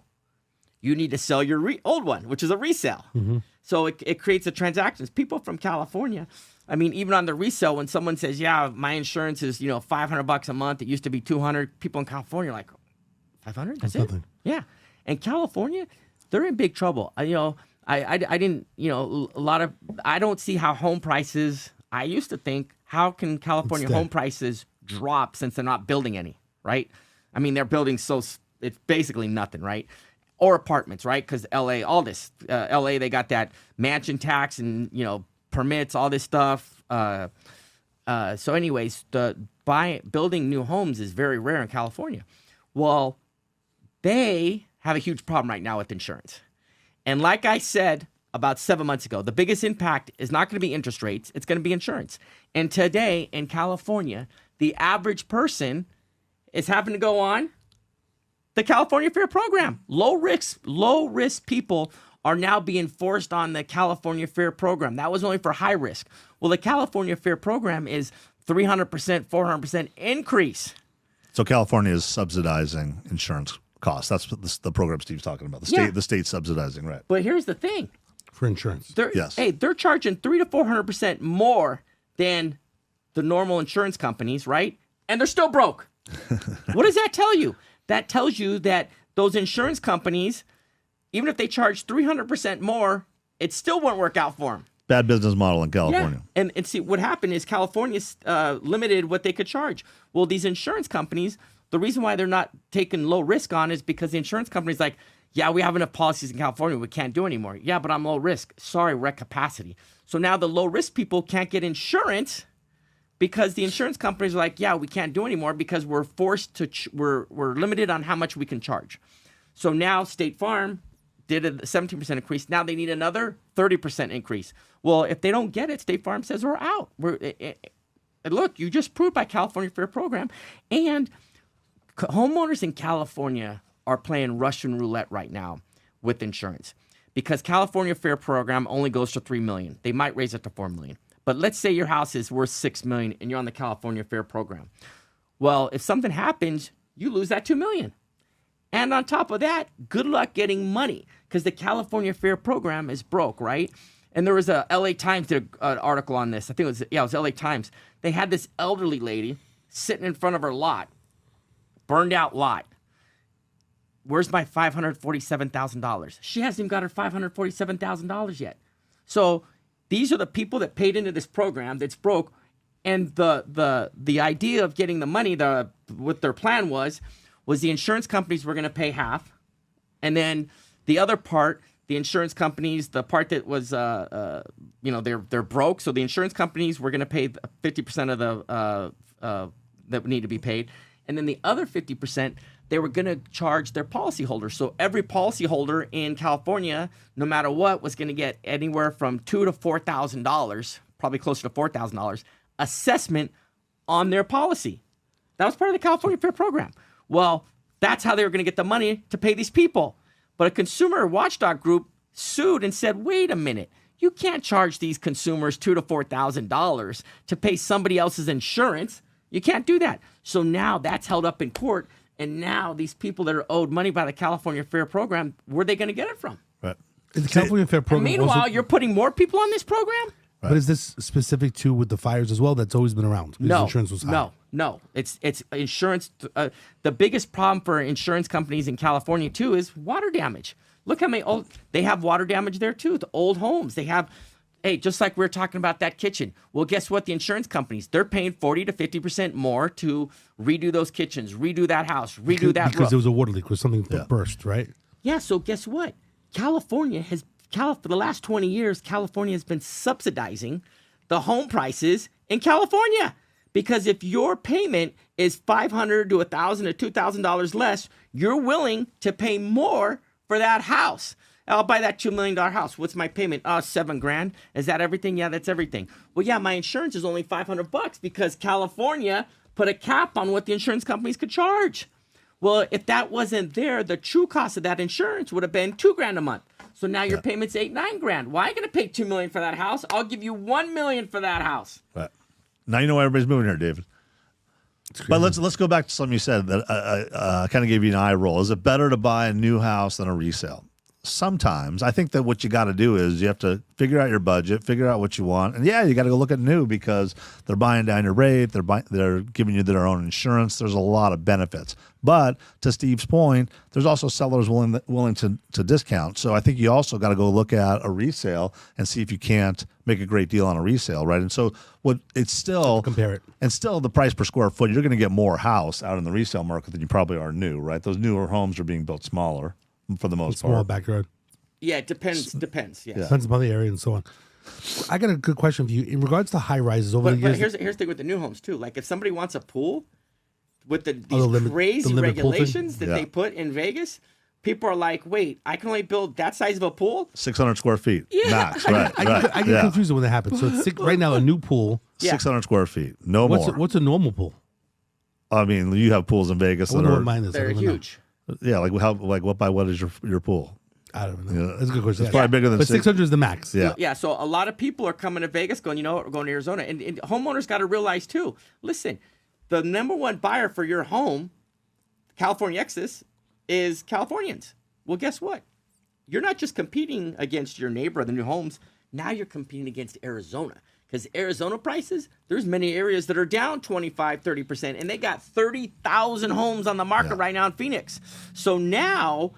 You need to sell your old one, which is a resale. Mm-hmm. So it creates the transactions. People from California, I mean, even on the resale, when someone says, yeah, my insurance is, $500 a month. It used to be $200. People in California are like, 500? That's it? Nothing. Yeah. And California, they're in big trouble. I didn't, I don't see how home prices, I used to think, how can California home prices drop since they're not building any, right? I mean, they're building it's basically nothing, right? Or apartments, right? Because LA, all this, LA, they got that mansion tax and, permits, all this stuff. So anyways, building new homes is very rare in California. Well, they have a huge problem right now with insurance. And like I said about 7 months ago, the biggest impact is not going to be interest rates. It's going to be insurance. And today in California, the average person is having to go on the California Fair Program. Low risk people are now being forced on the California Fair Program. That was only for high risk. Well, the California Fair Program is 300%, 400% increase. So California is subsidizing insurance costs. That's what the program Steve's talking about. The state's subsidizing, right? But here's the thing. For insurance. They're charging 300 to 400% more than the normal insurance companies, right? And they're still broke. What does that tell you? That tells you that those insurance companies, even if they charge 300% more, it still won't work out for them. Bad business model in California. Yeah. And see, what happened is California limited what they could charge. Well, these insurance companies, the reason why they're not taking low risk on is because the insurance company's like, yeah, we have enough policies in California. We can't do anymore. Yeah, but I'm low risk. Sorry, we're at capacity. So now the low risk people can't get insurance because the insurance companies are like, yeah, we can't do anymore because we're forced to, we're limited on how much we can charge. So now State Farm did a 17% increase. Now they need another 30% increase. Well, if they don't get it, State Farm says we're out. Look, you just proved by California Fair Program. And homeowners in California are playing Russian roulette right now with insurance because California Fair Program only goes to $3 million. They might raise it to $4 million. But let's say your house is worth $6 million and you're on the California Fair Program. Well, if something happens, you lose that $2 million. And on top of that, good luck getting money because the California Fair Program is broke, right? And there was a LA Times did an article on this. I think it was LA Times. They had this elderly lady sitting in front of her lot, burned out lot. Where's my $547,000? She hasn't even got her $547,000 yet. So these are the people that paid into this program that's broke. And the idea of getting the money, what their plan was the insurance companies were going to pay half. And then the other part, the insurance companies, the part that was, they're broke. So the insurance companies were going to pay 50% of the that would need to be paid. And then the other 50%, they were going to charge their policyholders. So every policyholder in California, no matter what, was going to get anywhere from $2,000 to $4,000, probably closer to $4,000, assessment on their policy. That was part of the California Fair Program. Well, that's how they were going to get the money to pay these people. But a consumer watchdog group sued and said, wait a minute, you can't charge these consumers $2,000 to $4,000 to pay somebody else's insurance. You can't do that. So now that's held up in court. And now these people that are owed money by the California Fair Program, where are they going to get it from? Right. The California Fair Program. And meanwhile, you're putting more people on this program? Right. But is this specific to with the fires as well? That's always been around. No, insurance was high. No. It's insurance. The biggest problem for insurance companies in California too is water damage. Look how many they have water damage there too. The old homes they have. Hey, just like we were talking about that kitchen. Well, guess what? The insurance companies, they're paying 40 to 50% more to redo those kitchens, redo that house, redo that because roof. there was a water leak or something burst, right? Yeah. So guess what? California for the last 20 years, California has been subsidizing the home prices in California. Because if your payment is $500 to $1,000 to $2,000 less, you're willing to pay more for that house. I'll buy that $2 million house. What's my payment? $7,000. Is that everything? Yeah, that's everything. Well, yeah, my insurance is only $500 because California put a cap on what the insurance companies could charge. Well, if that wasn't there, the true cost of that insurance would have been $2,000 a month. So now your payment's $8,000-9,000. Why are you going to pay $2 million for that house? I'll give you $1 million for that house. Right. Now you know why everybody's moving here, David. But let's go back to something you said that I kind of gave you an eye roll. Is it better to buy a new house than a resale? sometimes. I think that what you got to do is you have to figure out your budget, figure out what you want, and you got to go look at new because they're buying down your rate, they're giving you their own insurance. There's a lot of benefits. But to Steve's point, there's also sellers willing to discount. So I think you also got to go look at a resale and see if you can't make a great deal on a resale, right? And so it's still compare it, and still the price per square foot. You're going to get more house out in the resale market than you probably are new, right? Those newer homes are being built smaller for the most part. Small backyard. Yeah, it depends. Depends. Yes. Depends upon the area and so on. I got a good question for you in regards to high rises over the years. But here's the thing with the new homes too. Like if somebody wants a pool with these limit crazy regulations that Yeah. they put in Vegas, people are like, "Wait, I can only build that size of a pool?" 600 square feet max, right? I get confused when that happens. So it's right now a new pool. 600 square feet, no more. What's a normal pool? I mean, you have pools in Vegas I that wonder what are mine is. I They're don't even know. huge. yeah, like what by what is your pool? I don't know. Yeah. That's a good question. It's probably bigger than But 600 is the max. Yeah. Yeah, so a lot of people are coming to Vegas going, you know what, we're going to Arizona. And homeowners got to realize too, listen, the number one buyer for your home, California Exodus, is Californians. Well, guess what? You're not just competing against your neighbor, the new homes. Now you're competing against Arizona. Because Arizona prices, there's many areas that are down 25, 30%, and they got 30,000 homes on the market right now in Phoenix. So now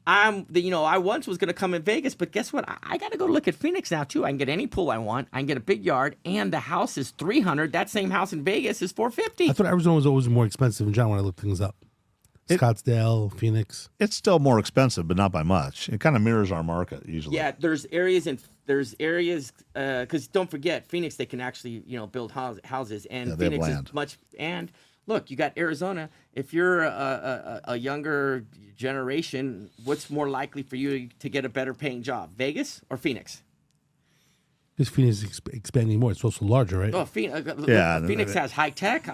I once was going to come in Vegas, but guess what? I got to go look at Phoenix now too. I can get any pool I want. I can get a big yard, and the house is $300. That same house in Vegas is $450. I thought Arizona was always more expensive in general when I looked things up. Scottsdale, Phoenix. It's still more expensive, but not by much. It kind of mirrors our market usually. Yeah, there's areas because don't forget Phoenix, they can actually build houses, and they have Phoenix land. is much. And look, you got Arizona. If you're a younger generation, what's more likely for you to get a better paying job, Vegas or Phoenix? Because Phoenix is expanding more. It's also larger, right? Oh, Phoenix, Yeah, Phoenix has high tech,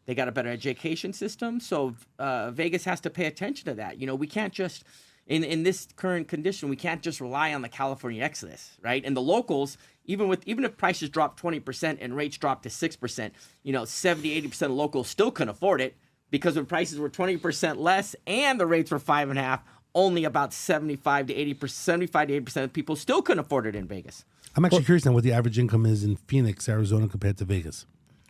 they got a better education system. So Vegas has to pay attention to that. We can't just in this current condition, we can't just rely on the California Exodus, right? And the locals, even if prices drop 20% and rates drop to 6%, 70-80% of locals still couldn't afford it because when prices were 20% less and the rates were 5.5%, only about 75 to 80% of people still couldn't afford it in Vegas. I'm actually curious now what the average income is in Phoenix, Arizona compared to Vegas.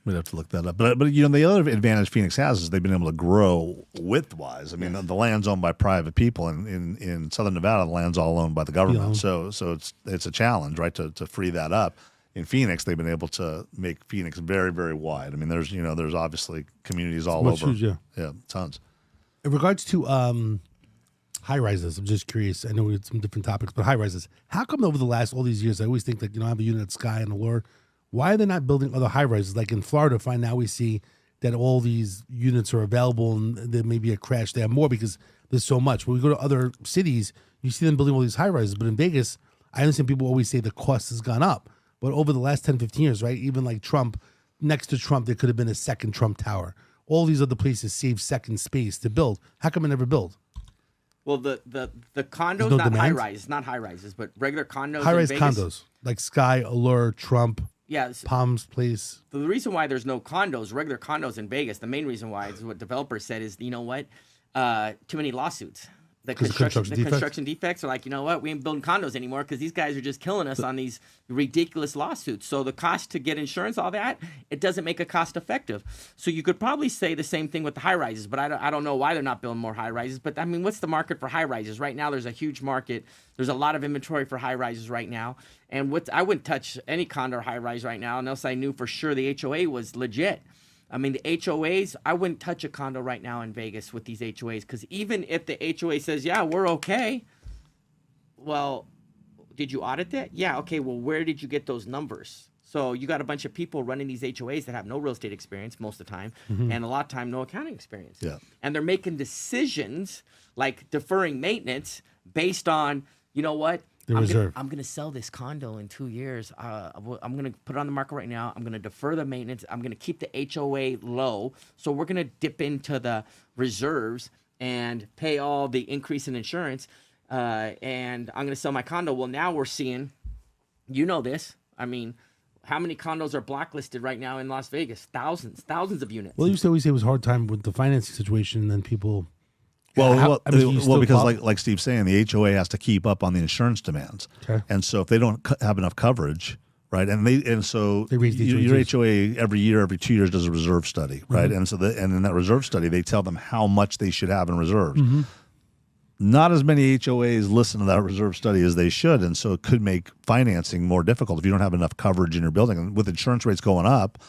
We'd have to look that up. But the other advantage Phoenix has is they've been able to grow width-wise. I mean, the land's owned by private people. In Southern Nevada, the land's all owned by the government. So it's a challenge, right, to free that up. In Phoenix, they've been able to make Phoenix very, very wide. I mean, there's obviously communities all over. Huge, yeah, tons. In regards to high rises, I'm just curious. I know we had some different topics, but high rises. How come over the last all these years, I always think that I have a unit at Sky and Allure. Why are they not building other high rises? Like in Florida, now we see that all these units are available and there may be a crash. They have more because there's so much. When we go to other cities, you see them building all these high rises. But in Vegas, I understand people always say the cost has gone up. But over the last 10, 15 years, right, even like Trump, next to Trump, there could have been a second Trump Tower. All these other places save second space to build. How come it never build? Well, the condos, no not demand? high rises, not high rises, but regular condos. High rise in Vegas. condos like Sky, Allure, Trump. Yes. Palms Place. The reason why there's no condos, regular condos in Vegas, the main reason why is what developers said is, too many lawsuits. The construction defects are like, we ain't building condos anymore because these guys are just killing us on these ridiculous lawsuits. So the cost to get insurance, all that, it doesn't make it cost effective. So you could probably say the same thing with the high rises, but I don't know why they're not building more high rises. But I mean, what's the market for high rises right now? There's a huge market. There's a lot of inventory for high rises right now. And I wouldn't touch any condo or high rise right now unless I knew for sure the HOA was legit. I mean, the HOAs, I wouldn't touch a condo right now in Vegas with these HOAs because even if the HOA says, yeah, we're okay, well, did you audit that? Yeah, okay, well, where did you get those numbers? So you got a bunch of people running these HOAs that have no real estate experience most of the time and a lot of time no accounting experience. Yeah. And they're making decisions like deferring maintenance based on, you know what? I'm going to sell this condo in 2 years. I'm going to put it on the market right now. I'm going to defer the maintenance. I'm going to keep the HOA low. So we're going to dip into the reserves and pay all the increase in insurance. And I'm going to sell my condo. Well, now we're seeing, this. I mean, how many condos are blacklisted right now in Las Vegas? Thousands of units. Well, you used to always say it was a hard time with the financing situation, and then people Well, I mean, you still because qualify? like Steve's saying, the HOA has to keep up on the insurance demands, and so if they don't have enough coverage, right, and so They raise the your HOAs. HOA every 2 years does a reserve study, right, and so and in that reserve study they tell them how much they should have in reserves. Not as many HOAs listen to that reserve study as they should, and so it could make financing more difficult if you don't have enough coverage in your building. And with insurance rates going up,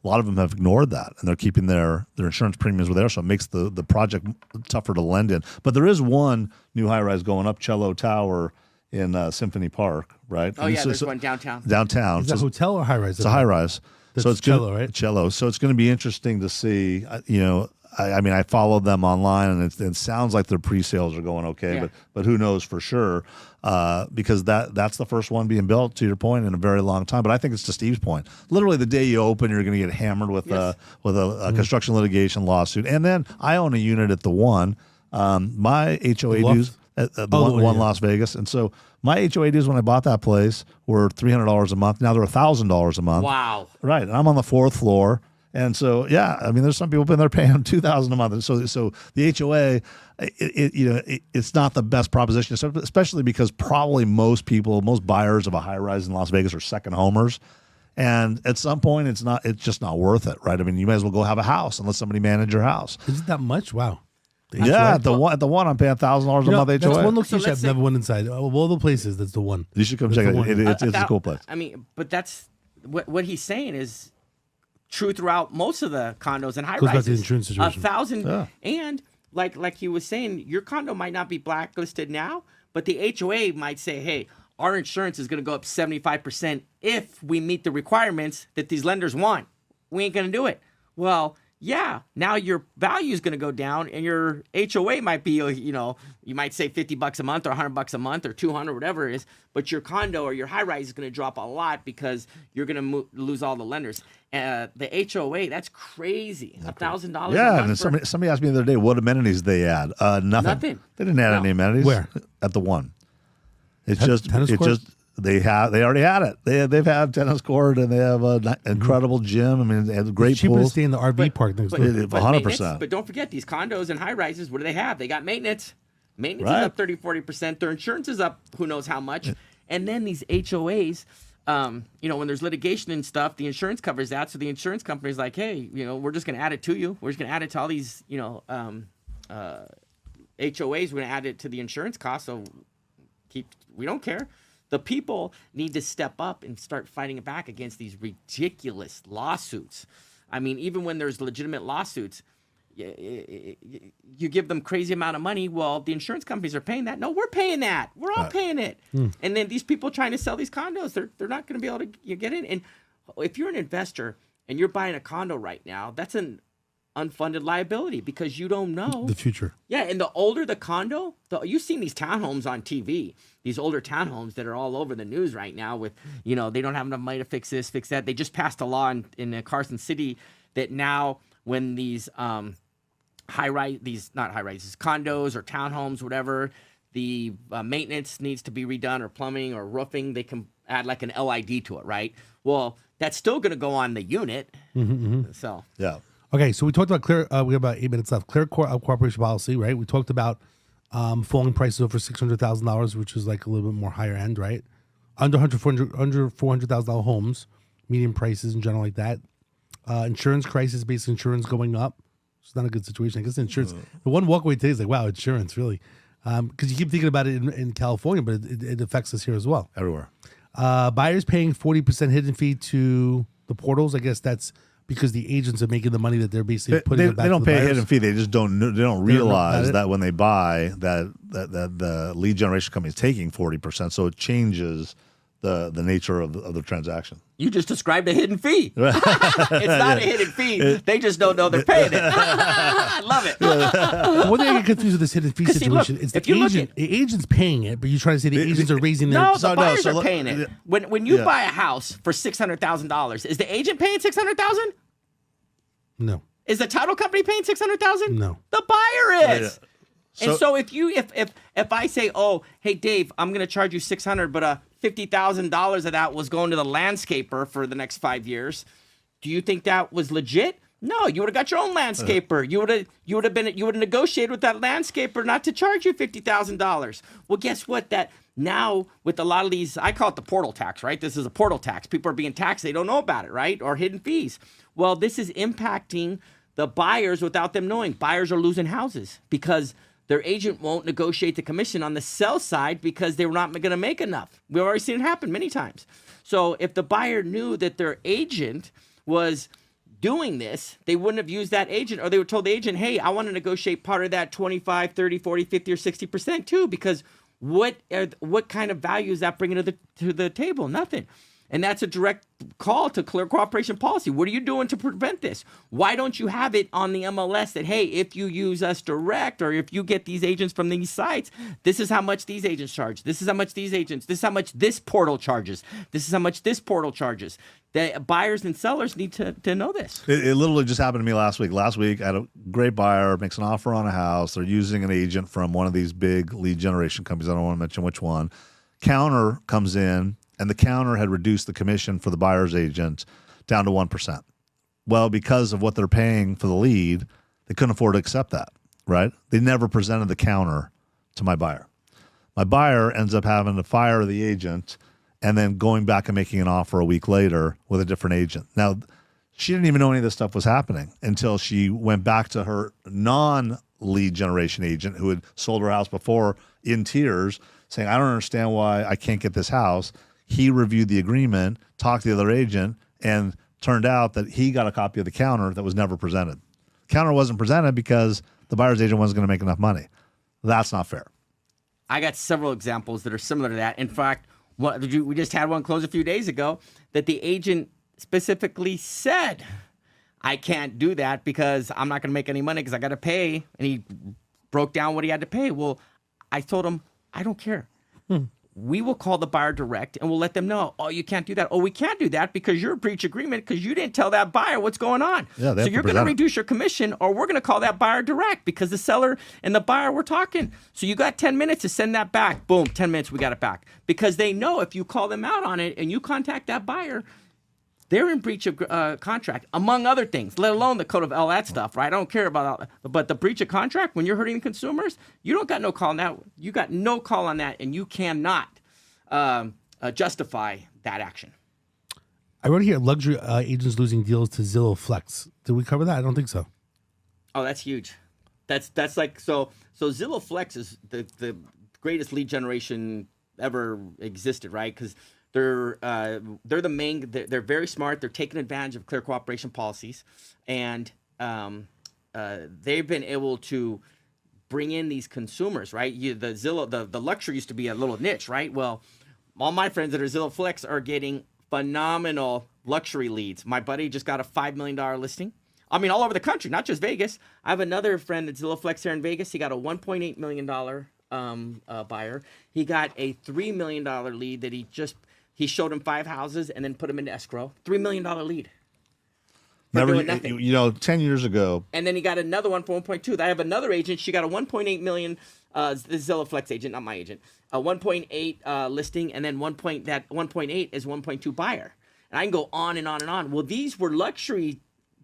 a lot of them have ignored that, and they're keeping their insurance premiums with there, so it makes the project tougher to lend in. But there is one new high-rise going up, Cello Tower in Symphony Park, right? Oh, yeah, there's one downtown. Downtown. Is that hotel or high rise? It's a high-rise. So it's Cello, right? Cello. So it's going to be interesting to see, I mean, I followed them online, and it sounds like their pre-sales are going okay, but who knows for sure? Because that's the first one being built, to your point, in a very long time. But I think it's to Steve's point. Literally, the day you open, you're going to get hammered with a construction litigation lawsuit. And then I own a unit at the one. My HOA dues at the one Las Vegas, and so my HOA dues when I bought that place were $300 a month. Now they're $1,000 a month. Wow. Right, and I'm on the 4th floor. And so, yeah, I mean, there's some people been there paying $2,000 a month. And so the HOA, it's not the best proposition, especially because probably most buyers of a high rise in Las Vegas are second homers. And at some point, it's just not worth it, right? I mean, you might as well go have a house and let somebody manage your house. Is it that much? Wow. Yeah, at the one, I'm paying $1,000 a month HOA. That's one location I've never went inside. Of all the places, that's the one. You should come check it. It's a cool place. I mean, but that's what he's saying is true throughout most of the condos and high Goes back to the rises. insurance situation. 1,000, and like he was saying, your condo might not be blacklisted now, but the HOA might say, hey, our insurance is going to go up 75% if we meet the requirements that these lenders want. We ain't going to do it. Well, yeah, now your value is going to go down, and your HOA might be, you might say $50 a month or $100 a month or $200, whatever it is, but your condo or your high rise is going to drop a lot because you're going to lose all the lenders. The HOA, that's crazy. $1,000. Yeah, and somebody asked me the other day what amenities they add. Nothing. They didn't add any amenities. Where? At the one. It's tennis court? They already had it. They've had tennis court, and they have an incredible gym. I mean, they have great It's cheaper pools. to stay in the RV park next door. 100%. But don't forget, these condos and high rises, what do they have? They got maintenance. Maintenance Right. is up 30-40%. Their insurance is up who knows how much. And then these HOAs, when there's litigation and stuff, the insurance covers that. So the insurance company's like, hey, we're just going to add it to you. We're just going to add it to all these, HOAs. We're going to add it to the insurance cost. So we don't care. The people need to step up and start fighting back against these ridiculous lawsuits. I mean, even when there's legitimate lawsuits, you give them crazy amount of money. Well, the insurance companies are paying that. No, we're paying that. We're all paying it. And then these people trying to sell these condos, they're not going to be able to get in. And if you're an investor and you're buying a condo right now, that's an unfunded liability because you don't know The future. Yeah, and the older the condo, you've seen these townhomes on TV, these older townhomes that are all over the news right now with, they don't have enough money to fix this, fix that. They just passed a law in Carson City that now when these not high rises, condos or townhomes, whatever, the maintenance needs to be redone or plumbing or roofing, they can add like an LID to it, right? Well, that's still going to go on the unit. So, Yeah. Okay, so we talked about we have about 8 minutes left. Clear cooperation policy, right? We talked about falling prices over $600,000, which is like a little bit more higher end, right? Under $400,000 homes, median prices in general like that. Insurance crisis, based insurance going up. It's not a good situation. I guess insurance. The one walkaway today is like, wow, insurance really, because you keep thinking about it in California, but it affects us here as well. Everywhere. Buyers paying 40% hidden fee to the portals. I guess that's because the agents are making the money that they're basically putting it back. They don't to the pay a buyers. hidden fee. They just don't realize that when they buy that the lead generation company is taking 40%. So it changes the nature of the transaction. you just described a hidden fee. It's not a hidden fee. They just don't know they're paying it. I love it. One thing I get confused with this hidden fee situation is the agent's paying it, but you're trying to say the agents are raising their... No, the buyers are paying it. When you buy a house for $600,000, is the agent paying $600,000? No. Is the title company paying $600,000? No. The buyer is. Yeah. And so if I say, oh, hey Dave, I'm gonna charge you $600, but $50,000 of that was going to the landscaper for the next 5 years, do you think that was legit? No, you would have got your own landscaper. You would have negotiated with that landscaper not to charge you $50,000. Well, guess what? That now with a lot of these, I call it the portal tax, right? This is a portal tax. People are being taxed. They don't know about it, right? Or hidden fees. Well, this is impacting the buyers without them knowing. Buyers are losing houses because their agent won't negotiate the commission on the sell side because they're not going to make enough. We've already seen it happen many times. So if the buyer knew that their agent was doing this, they wouldn't have used that agent, or they would told the agent, hey, I want to negotiate part of that 25, 30, 40, 50, or 60% too, because what kind of value is that bringing to the table? Nothing. And that's a direct call to clear cooperation policy. What are you doing to prevent this? Why don't you have it on the MLS that, hey, if you use us direct or if you get these agents from these sites, this is how much these agents charge. This is how much these agents, this is how much this portal charges. This is how much this portal charges. The buyers and sellers need to know this. It literally just happened to me last week. Last week, I had a great buyer, makes an offer on a house. They're using an agent from one of these big lead generation companies. I don't want to mention which one. Counter comes in, and the counter had reduced the commission for the buyer's agent down to 1%. Well, because of what they're paying for the lead, they couldn't afford to accept that, right? They never presented the counter to my buyer. My buyer ends up having to fire the agent and then going back and making an offer a week later with a different agent. Now, she didn't even know any of this stuff was happening until she went back to her non-lead generation agent who had sold her house before in tears, saying, I don't understand why I can't get this house. He reviewed the agreement, talked to the other agent, and turned out that he got a copy of the counter that was never presented. Counter wasn't presented because the buyer's agent wasn't going to make enough money. That's not fair. I got several examples that are similar to that. In fact, we just had one close a few days ago that the agent specifically said, I can't do that because I'm not going to make any money because I got to pay. And he broke down what he had to pay. Well, I told him, I don't care. We will call the buyer direct and we'll let them know, oh, you can't do that. Oh, we can't do that because you're a breach agreement because you didn't tell that buyer what's going on. Yeah, so you're going to reduce your commission or we're going to call that buyer direct because the seller and the buyer were talking. So you got 10 minutes to send that back. Boom, 10 minutes, we got it back. Because they know if you call them out on it and you contact that buyer, they're in breach of contract, among other things, let alone the code of all that stuff, right? I don't care about all that. But the breach of contract, when you're hurting consumers, you don't got no call on that. You got no call on that, and you cannot justify that action. I wrote here, luxury agents losing deals to Zillow Flex. Did we cover that? I don't think so. Oh, that's huge. That's like, so Zillow Flex is the greatest lead generation ever existed, right? Because they're the main. They're very smart. They're taking advantage of clear cooperation policies, and they've been able to bring in these consumers. Right, the Zillow, the luxury used to be a little niche, right? Well, all my friends that are Zillow Flex are getting phenomenal luxury leads. My buddy just got a $5 million listing. I mean, all over the country, not just Vegas. I have another friend at Zillow Flex here in Vegas. He got a $1.8 million buyer. He got a $3 million lead that he showed him 5 houses and then put them into escrow. $3 million lead. Never, 10 years ago. And then he got another one for 1.2. I have another agent. She got a 1.8 million, the Zillow Flex agent, not my agent, a 1.8 listing, and then that 1.8 is 1.2 buyer. And I can go on and on and on. Well, these were luxury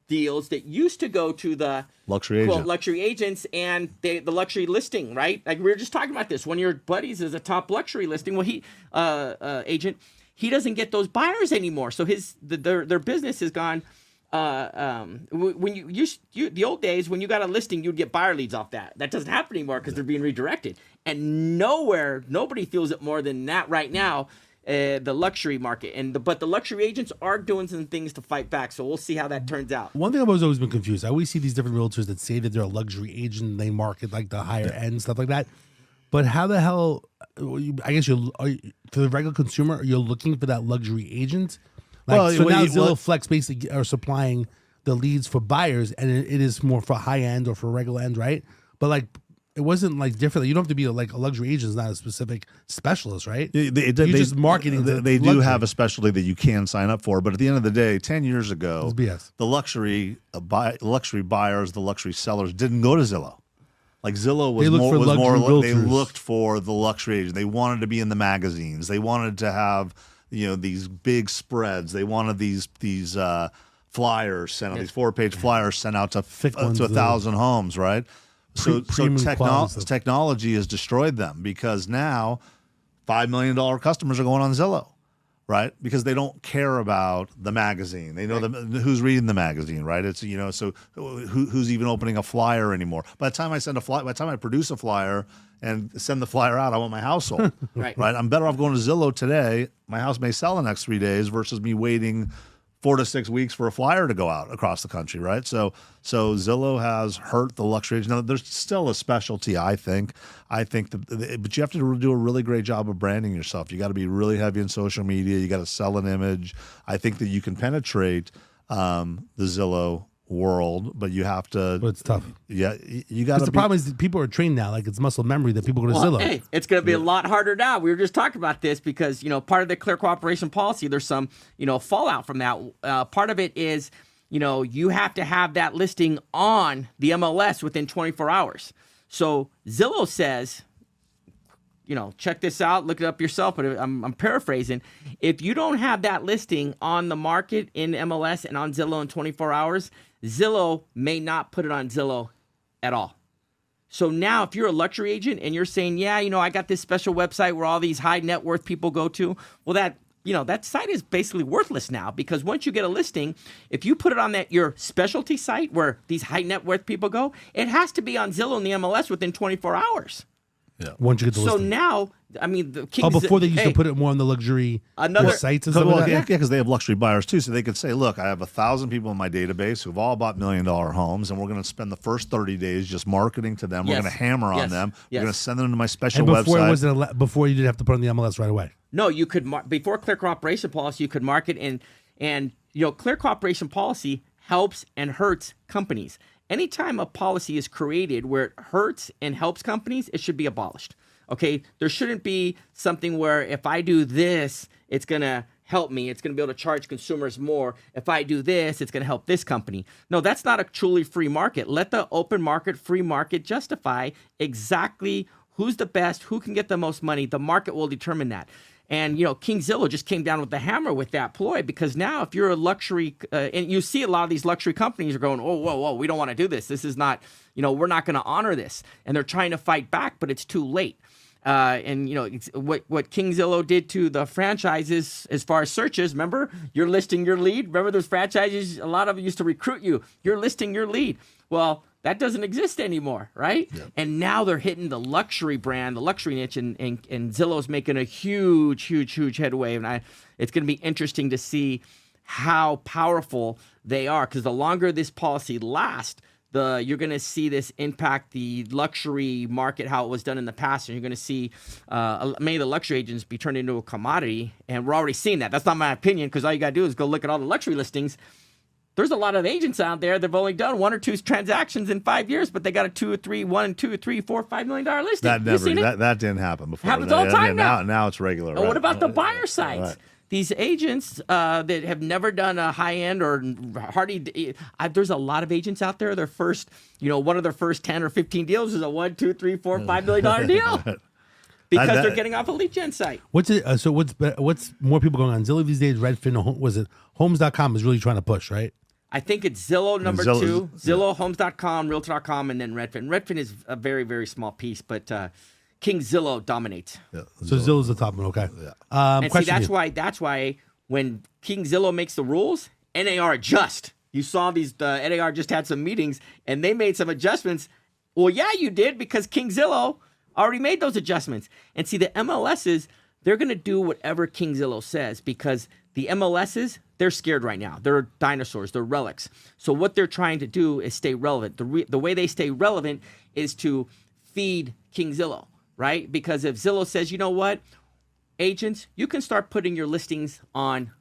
deals that used to go to the luxury agents and the luxury listing, right? Like we were just talking about this. One of your buddies is a top luxury listing. Well, he agent, he doesn't get those buyers anymore. So their business has gone. When you the old days when you got a listing, you'd get buyer leads off that. That doesn't happen anymore because they're being redirected. And nobody feels it more than that right now. The luxury market but the luxury agents are doing some things to fight back. So we'll see how that turns out. One thing I've always been confused. I always see these different realtors that say that they're a luxury agent and they market like the higher end stuff like that. But how the hell? I guess for the regular consumer, you're looking for that luxury agent. Now Zillow Flex basically are supplying the leads for buyers, and it is more for high end or for regular end, right? But like, it wasn't like different. You don't have to be like a luxury agent, is not a specific specialist, right? You're just marketing. They do have a specialty that you can sign up for, but at the end of the day, 10 years ago, the luxury buyers, the luxury sellers didn't go to Zillow. Like Zillow was more. They looked for the luxury agent. They wanted to be in the magazines. They wanted to have these big spreads. They wanted these flyers sent out, these 4-page flyers sent out to Thick ones, 1,000 homes, right? So premium quality stuff. technology has destroyed them because now $5 million customers are going on Zillow, right? Because they don't care about the magazine. They know who's reading the magazine, right? It's, you know, so who's even opening a flyer anymore? By the time I produce a flyer and send the flyer out, I want my house sold, right? I'm better off going to Zillow today. My house may sell in the next 3 days versus me waiting 4 to 6 weeks for a flyer to go out across the country, right? So Zillow has hurt the luxury agent. Now, there's still a specialty, I think. But you have to do a really great job of branding yourself. You got to be really heavy in social media. You got to sell an image. I think that you can penetrate the Zillow world, but you have to. But it's tough. Yeah, you got to. The problem is that people are trained now, like it's muscle memory that people go to Zillow. Hey, it's going to be a lot harder now. We were just talking about this because, you know, part of the clear cooperation policy, there's some, you know, fallout from that. Part of it is, you know, you have to have that listing on the MLS within 24 hours. So Zillow says, you know, check this out, look it up yourself, but I'm paraphrasing. If you don't have that listing on the market in MLS and on Zillow in 24 hours, Zillow may not put it on Zillow at all. So now if you're a luxury agent and you're saying, yeah, you know, I got this special website where all these high net worth people go to, well, that site is basically worthless now, because once you get a listing, if you put it on your specialty site where these high net worth people go, it has to be on Zillow and the MLS within 24 hours. Yeah. Once you get the listing. So now, I mean, the Kings. Before they used to put it more on the luxury sites and stuff like that. Yeah, because they have luxury buyers too, so they could say, "Look, I have 1,000 people in my database who've all bought $1 million homes, and we're going to spend the first 30 days just marketing to them. We're going to hammer on them. We're going to send them to my special website." Before you didn't have to put on the MLS right away. No, you could before clear cooperation policy, you could market and you know, clear cooperation policy helps and hurts companies. Anytime a policy is created where it hurts and helps companies, it should be abolished. Okay, there shouldn't be something where if I do this, it's going to help me. It's going to be able to charge consumers more. If I do this, it's going to help this company. No, that's not a truly free market. Let the open market, free market justify exactly who's the best, who can get the most money. The market will determine that. And, you know, King Zillow just came down with the hammer with that ploy, because now if you're a luxury, and you see a lot of these luxury companies are going, oh, whoa, we don't want to do this. This is not, you know, we're not going to honor this. And they're trying to fight back, but it's too late. And, you know, what King Zillow did to the franchises as far as searches, remember, you're listing your lead. Remember those franchises, a lot of them used to recruit you. You're listing your lead. Well, that doesn't exist anymore, right? Yep. And now they're hitting the luxury brand, the luxury niche, and Zillow's making a huge headway. And it's going to be interesting to see how powerful they are, because the longer this policy lasts, you're going to see this impact the luxury market, how it was done in the past, and you're going to see many of the luxury agents be turned into a commodity, and we're already seeing that. That's not my opinion, because all you got to do is go look at all the luxury listings. There's a lot of agents out there that have only done 1 or 2 transactions in 5 years, but they got a $1, $2, $3, $4, $5 million listing. That didn't happen before. Happens all the time now. Now it's regular. What about the buyer sites? Right. These agents that have never done a high end or hardly, there's a lot of agents out there. Their first, you know, one of their first 10 or 15 deals is a $1, $2, $3, $4, $5 million deal. Because they're getting off a lead gen site. What's more people going on Zillow these days? Redfin, or was it Homes.com is really trying to push, right? I think it's Zillow number 2, Zillow, Homes.com, Realtor.com, and then Redfin. Redfin is a very, very small piece, but King Zillow dominates. Yeah, so Zillow's the top one, okay. Yeah. And see, that's why when King Zillow makes the rules, NAR adjust. You saw these, NAR just had some meetings, and they made some adjustments. Well, yeah, you did, because King Zillow already made those adjustments. And see, the MLSs, they're going to do whatever King Zillow says, because the MLSs, they're scared right now. They're dinosaurs. They're relics. So what they're trying to do is stay relevant. The way they stay relevant is to feed King Zillow, right? Because if Zillow says, you know what, agents, you can start putting your listings on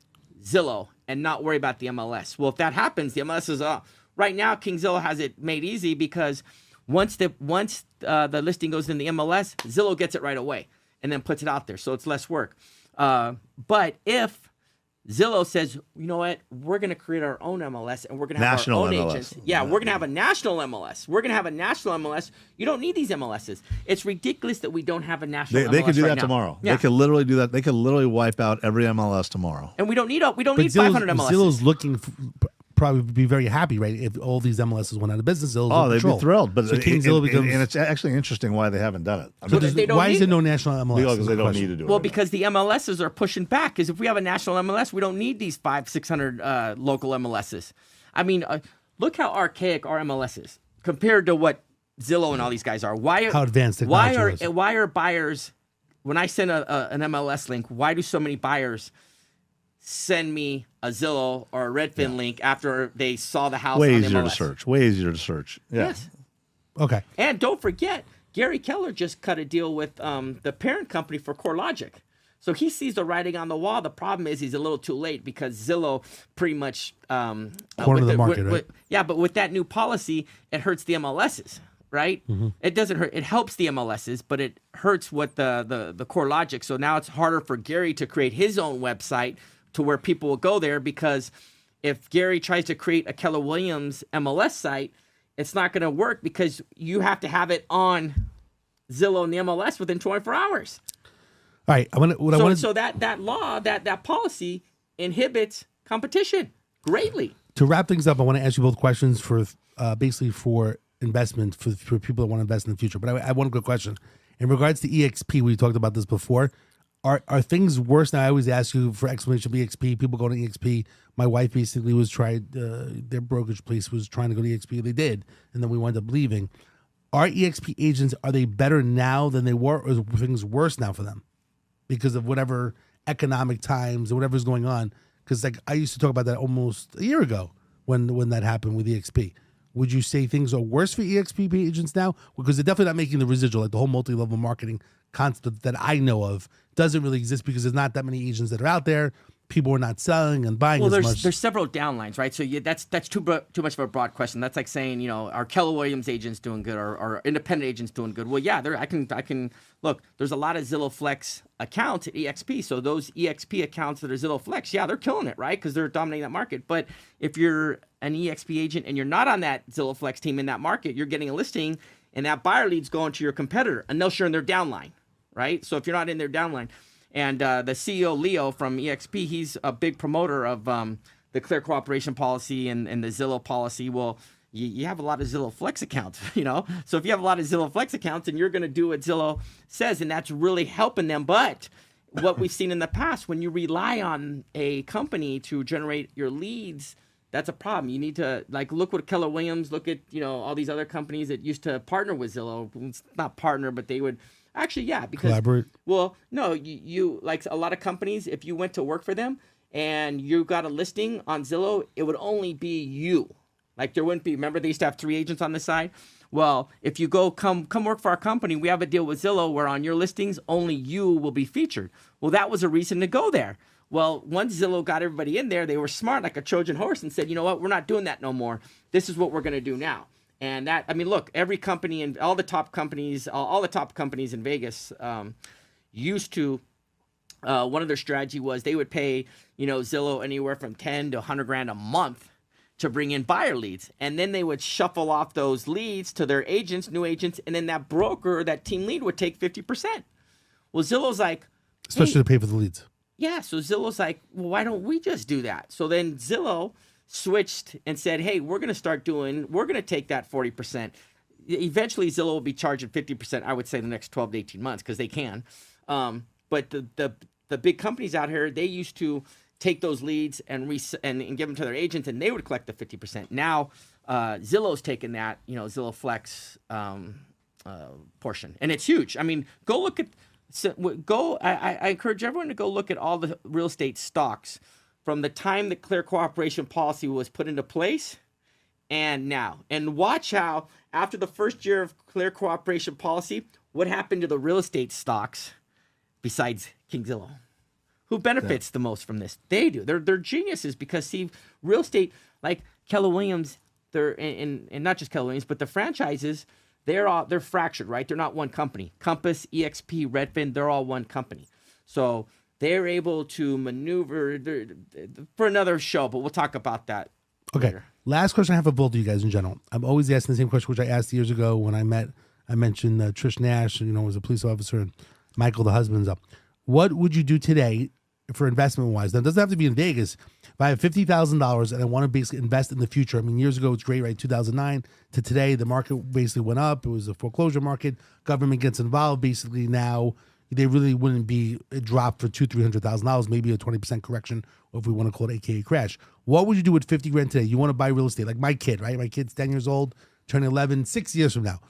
Zillow and not worry about the MLS. Well, if that happens, the MLS is right now, King Zillow has it made easy, because once the listing goes in the MLS, Zillow gets it right away and then puts it out there. So it's less work. But if Zillow says, you know what, we're going to create our own MLS, and we're going to have our own agents. Yeah, we're going to have a national MLS. We're going to have a national MLS. You don't need these MLSs. It's ridiculous that we don't have a national MLS. They could do that now. Tomorrow. Yeah. They could literally do that. They could literally wipe out every MLS tomorrow. And we don't need 500 MLSs. Zillow's looking probably be very happy, right? If all these MLSs went out of business, Oh, they'd be thrilled. But so King Zillow becomes, and it's actually interesting why they haven't done it. I mean, why is there no national MLS? Because they don't need to do it. Well, because the MLSs are pushing back. Because if we have a national MLS, we don't need these 500-600 local MLSs. I mean, look how archaic our MLS is compared to what Zillow and all these guys are. How advanced technology why are buyers, when I send an MLS link, why do so many buyers send me a Zillow or a Redfin link after they saw the house way on easier MLS? to search. Way easier to search. Yeah. Yes. Okay. And don't forget, Gary Keller just cut a deal with the parent company for CoreLogic. So he sees the writing on the wall. The problem is he's a little too late because Zillow pretty much corner the market, right? Yeah, but with that new policy, it hurts the MLSs, right? Mm-hmm. It doesn't hurt. It helps the MLSs, but it hurts what the CoreLogic. So now it's harder for Gary to create his own website to where people will go there, because if Gary tries to create a Keller Williams MLS site, it's not going to work because you have to have it on Zillow and the MLS within 24 hours. All right. So that law, that policy inhibits competition greatly. To wrap things up, I want to ask you both questions for basically for investment for people that want to invest in the future. But I have one good question. In regards to EXP, we talked about this before. Are things worse now? I always ask you for explanation of EXP. People go to EXP. My wife basically was their brokerage place was trying to go to EXP. They did, and then we wound up leaving. Are EXP agents, are they better now than they were, or are things worse now for them because of whatever economic times or whatever's going on? Because like I used to talk about that almost a year ago when that happened with EXP. Would you say things are worse for EXP agents now? Because they're definitely not making the residual, like the whole multi-level marketing concept that I know of doesn't really exist because there's not that many agents that are out there. People are not selling and buying as much. There's several downlines, right? So that's too much of a broad question. That's like saying, are Keller Williams agents doing good or independent agents doing good? Well, yeah, I can look. There's a lot of Zillow Flex accounts at EXP. So those EXP accounts that are Zillow Flex, yeah, they're killing it, right? Because they're dominating that market. But if you're an EXP agent and you're not on that Zillow Flex team in that market, you're getting a listing and that buyer lead's going to your competitor unless you're in their downline, right? So if you're not in their downline. And the CEO, Leo, from EXP, he's a big promoter of the Clear Cooperation policy and the Zillow policy. Well, you have a lot of Zillow Flex accounts, So if you have a lot of Zillow Flex accounts, and you're going to do what Zillow says, and that's really helping them. But what we've seen in the past, when you rely on a company to generate your leads, that's a problem. You need to look what Keller Williams, look at all these other companies that used to partner with Zillow. It's not partner, but they would. Actually, yeah, because collaborate. Well, no, you like a lot of companies. If you went to work for them and you got a listing on Zillow, it would only be you. Like there wouldn't be. Remember, they used to have 3 agents on the side. Well, if you come work for our company, we have a deal with Zillow where on your listings only you will be featured. Well, that was a reason to go there. Well, once Zillow got everybody in there, they were smart like a Trojan horse and said, you know what, we're not doing that no more. This is what we're going to do now. And that, I mean, look, every company and all the top companies in Vegas used to, one of their strategy was they would pay, Zillow anywhere from 10 to 100 grand a month to bring in buyer leads. And then they would shuffle off those leads to their agents, new agents, and then that broker, that team lead would take 50%. Well, Zillow's like, especially to pay for the leads. Yeah, so Zillow's like, well, why don't we just do that? So then Zillow switched and said, hey, we're going to take that 40%. Eventually, Zillow will be charging 50%, I would say, in the next 12 to 18 months because they can. But the big companies out here, they used to take those leads and give them to their agents, and they would collect the 50%. Now, Zillow's taken that, Zillow Flex portion, and it's huge. I mean, go look at I encourage everyone to go look at all the real estate stocks from the time the Clear Cooperation policy was put into place and now. And watch how, after the first year of Clear Cooperation policy, what happened to the real estate stocks besides King Zillow? Who benefits the most from this? They do. They're geniuses because, see, real estate, like Keller Williams, and not just Keller Williams, but the franchises, they're fractured, right? They're not one company. Compass, EXP, Redfin, they're all one company. So they're able to maneuver for another show, but we'll talk about that later. Last question I have for both of you guys in general. I'm always asking the same question, which I asked years ago when I mentioned Trish Nash, was a police officer, and Michael, the husband's up. What would you do today for investment wise. Now, it doesn't have to be in Vegas. If I have $50,000 and I want to basically invest in the future, I mean, years ago it's great, right? 2009 to today, the market basically went up. It was a foreclosure market. Government gets involved. Basically, now they really wouldn't be a drop for $200,000-$300,000, maybe a 20% correction, or if we want to call it AKA crash. What would you do with 50 grand today? You want to buy real estate, like my kid, right? My kid's 10 years old, turning 11, 6 years from now.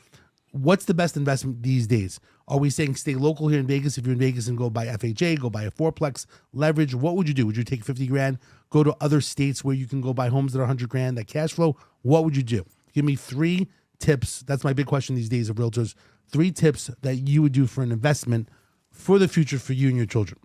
What's the best investment these days? Are we saying stay local here in Vegas? If you're in Vegas and go buy FHA, go buy a fourplex, leverage, what would you do? Would you take 50 grand, go to other states where you can go buy homes that are 100 grand, that cash flow? What would you do? Give me 3 tips. That's my big question these days of realtors. 3 tips that you would do for an investment for the future for you and your children.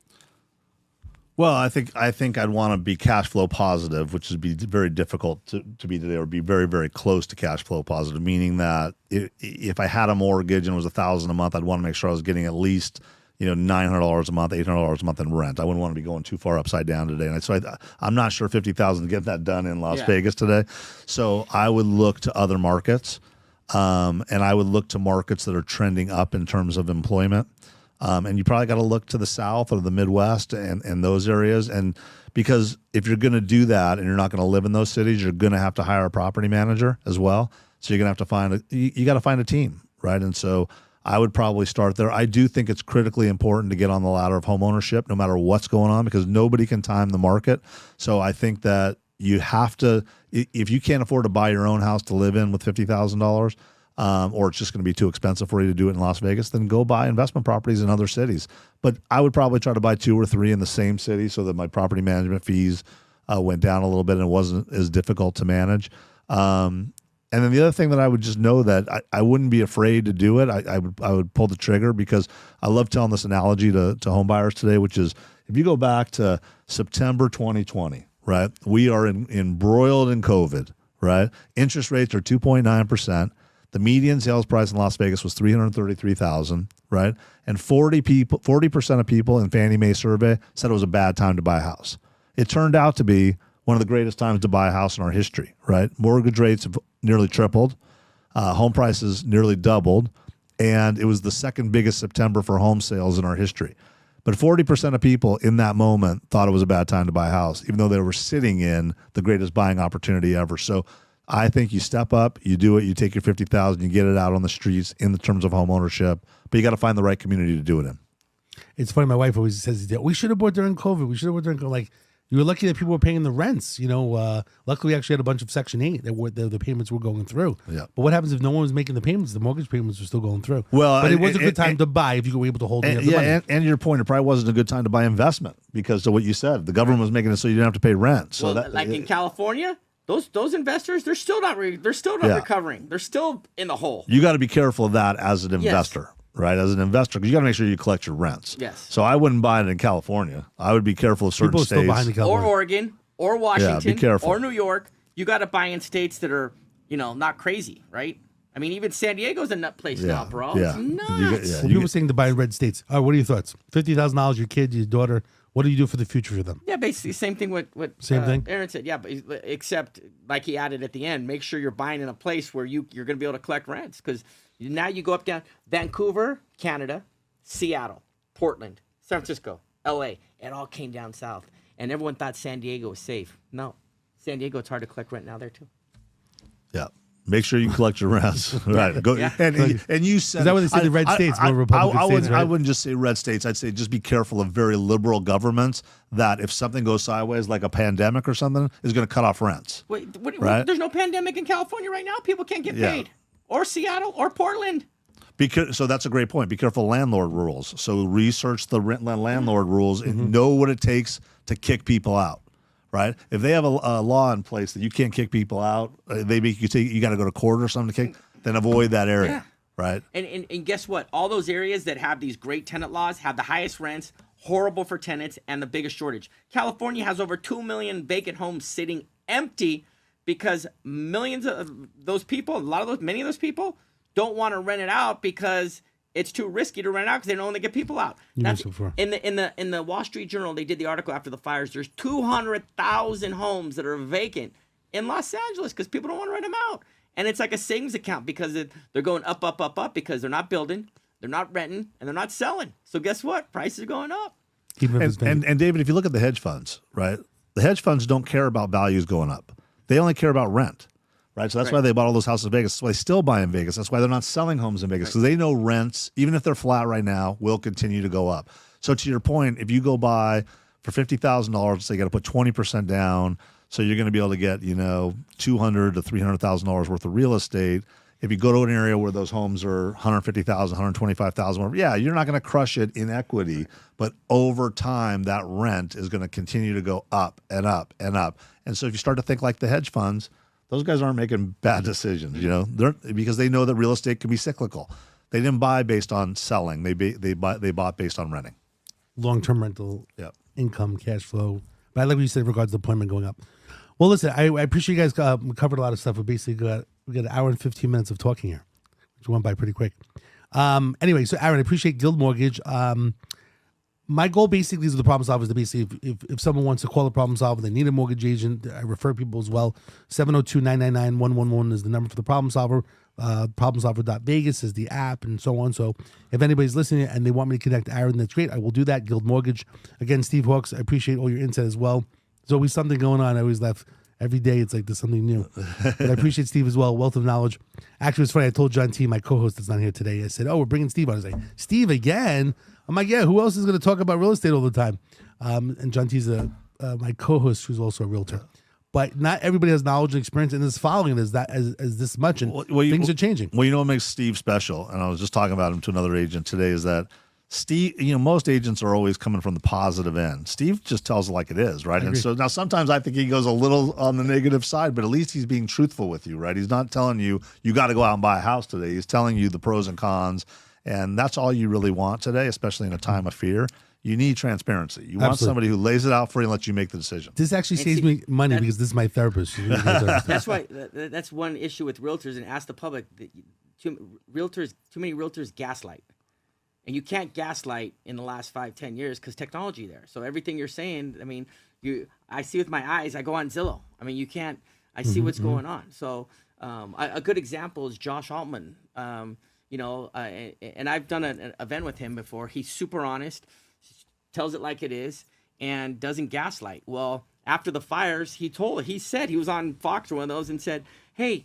Well, I think I'd want to be cash flow positive, which would be very difficult to be today, or be very, very close to cash flow positive, meaning that if I had a mortgage and it was $1,000 a month, I'd want to make sure I was getting at least $900 a month, $800 a month in rent. I wouldn't want to be going too far upside down today. And so I'm not sure 50,000 to get that done in Las Vegas today. So I would look to other markets, and I would look to markets that are trending up in terms of employment. And you probably got to look to the South or the Midwest and those areas. And because if you're going to do that and you're not going to live in those cities, you're going to have to hire a property manager as well. So you're going to have to find you got to find a team, right? And so I would probably start there. I do think it's critically important to get on the ladder of home ownership, no matter what's going on, because nobody can time the market. So I think that you have to, if you can't afford to buy your own house to live in with $50,000, or it's just going to be too expensive for you to do it in Las Vegas, then go buy investment properties in other cities. But I would probably try to buy 2 or 3 in the same city so that my property management fees went down a little bit and it wasn't as difficult to manage. And then the other thing that I would just know that I wouldn't be afraid to do it. I would pull the trigger, because I love telling this analogy to home buyers today, which is if you go back to September 2020, right? We are embroiled in COVID, right? Interest rates are 2.9%. The median sales price in Las Vegas was $333,000, right? And 40% of people in Fannie Mae survey said it was a bad time to buy a house. It turned out to be one of the greatest times to buy a house in our history, right? Mortgage rates have nearly tripled, home prices nearly doubled, and it was the second biggest September for home sales in our history. But 40% of people in that moment thought it was a bad time to buy a house, even though they were sitting in the greatest buying opportunity ever. So I think you step up, you do it, you take your $50,000, you get it out on the streets in the terms of home ownership, but you got to find the right community to do it in. It's funny. My wife always says, we should have bought during COVID. We should have bought during COVID. Like, you were lucky that people were paying the rents. Luckily, we actually had a bunch of Section 8 that the payments were going through. Yeah. But what happens if no one was making the payments? The mortgage payments were still going through. Well, but it was a good time to buy if you were able to hold the money. And your point, it probably wasn't a good time to buy investment because of what you said. The government was making it so you didn't have to pay rent. So in California, those investors, they're still not recovering. They're still in the hole. You got to be careful of that as an investor. Right, as an investor, because you got to make sure you collect your rents. Yes. So I wouldn't buy it in California. I would be careful of certain People states. Still behind the or Oregon, or Washington, be careful. or New York. You got to buy in states that are, not crazy, right? I mean, even San Diego's a nut place now, bro. Yeah. It's nuts. People saying to buy in red states. All right, what are your thoughts? $50,000, your kid, your daughter. What do you do for the future for them? Yeah, basically same thing with same thing. Aaron said. Yeah, but except like he added at the end, make sure you're buying in a place where you're going to be able to collect rents, because now you go up down Vancouver, Canada, Seattle, Portland, San Francisco, LA. It all came down south, and everyone thought San Diego was safe. No, San Diego, it's hard to collect rent now there too. Yeah. Make sure you collect your rents. Right. Go, Yeah. and you said, Is that what they say the red states, more Republican states, right? I wouldn't just say red states. I'd say just be careful of very liberal governments that if something goes sideways, like a pandemic or something, is going to cut off rents. Wait, right? There's no pandemic in California right now. People can't get paid. Or Seattle or Portland. So that's a great point. Be careful of landlord rules. So research the landlord rules and know what it takes to kick people out. Right? If they have a law in place that you can't kick people out, they make you got to go to court or something to kick, then avoid that area. Yeah. Right? And guess what? All those areas that have these great tenant laws have the highest rents, horrible for tenants, and the biggest shortage. California has over 2 million vacant homes sitting empty because millions of those people, many of those people don't want to rent it out because it's too risky to rent it out because they don't want to get people out. In the Wall Street Journal, they did the article after the fires. There's 200,000 homes that are vacant in Los Angeles because people don't want to rent them out. And it's like a savings account because they're going up, up, up, up because they're not building, they're not renting, and they're not selling. So guess what? Prices are going up. Keeping up his payment. And David, if you look at the hedge funds, right? The hedge funds don't care about values going up. They only care about rent, right? So that's why they bought all those houses in Vegas. That's why they still buy in Vegas. That's why they're not selling homes in Vegas, because they know rents, even if they're flat right now, will continue to go up. So to your point, if you go buy for $50,000, so you got to put 20% down, so you're going to be able to get, $200,000 to $300,000 worth of real estate. If you go to an area where those homes are $150,000, $125,000, yeah, you're not going to crush it in equity, but over time, that rent is going to continue to go up and up and up. And so if you start to think like the hedge funds, those guys aren't making bad decisions, because they know that real estate can be cyclical. They didn't buy based on selling; they bought based on renting. Long-term rental income, cash flow. But I like what you said in regards to deployment going up. Well, listen, I appreciate you guys. We covered a lot of stuff. We got an hour and 15 minutes of talking here, which went by pretty quick. Anyway, so Aaron, I appreciate Guild Mortgage. My goal basically is with the problem solver is to basically, if someone wants to call a problem solver, they need a mortgage agent. I refer people as well. 702-999-111 is the number for the problem solver. Problemsolver.vegas is the app, and so on. So if anybody's listening and they want me to connect Aaron, that's great. I will do that. Guild Mortgage. Again, Steve Hawks, I appreciate all your insight as well. There's always something going on. I always laugh. Every day it's like there's something new. But I appreciate Steve as well. Wealth of knowledge. Actually, it's funny. I told John T., my co-host that's not here today, I said, we're bringing Steve on. I was like, Steve again? I'm like, yeah, who else is going to talk about real estate all the time? And John T's my co-host, who's also a realtor. But not everybody has knowledge and experience, and this following as this much, and things are changing. Well, what makes Steve special, and I was just talking about him to another agent today, is that Steve, most agents are always coming from the positive end. Steve just tells it like it is, right? And so now sometimes I think he goes a little on the negative side, but at least he's being truthful with you, right? He's not telling you got to go out and buy a house today. He's telling you the pros and cons, and that's all you really want today, especially in a time of fear. You need transparency. You want somebody who lays it out for you and lets you make the decision. This actually saves me money because this is my therapist. That's why. That's one issue with realtors, and ask the public. Too many realtors gaslight. And you can't gaslight in the last 5-10 years because technology there. So everything you're saying, I see with my eyes. I go on Zillow. You can't. I see what's going on. So a good example is Josh Altman. And I've done an event with him before. He's super honest, tells it like it is, and doesn't gaslight. Well, after the fires, he said he was on Fox or one of those and said, hey,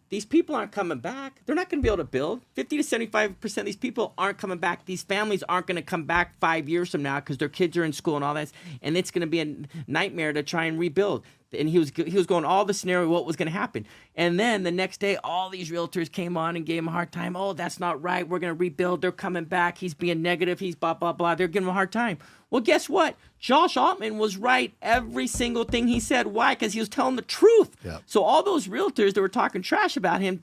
these people aren't coming back. They're not going to be able to build. 50 to 75% of these people aren't coming back. These families aren't going to come back 5 years from now because their kids are in school and all that. And it's going to be a nightmare to try and rebuild. And he was going all the scenario, what was going to happen. And then the next day, all these realtors came on and gave him a hard time. Oh, that's not right. We're going to rebuild. They're coming back. He's being negative. He's blah, blah, blah. They're giving him a hard time. Well, guess what? Josh Altman was right every single thing he said. Why? Because he was telling the truth. Yep. So all those realtors that were talking trash about him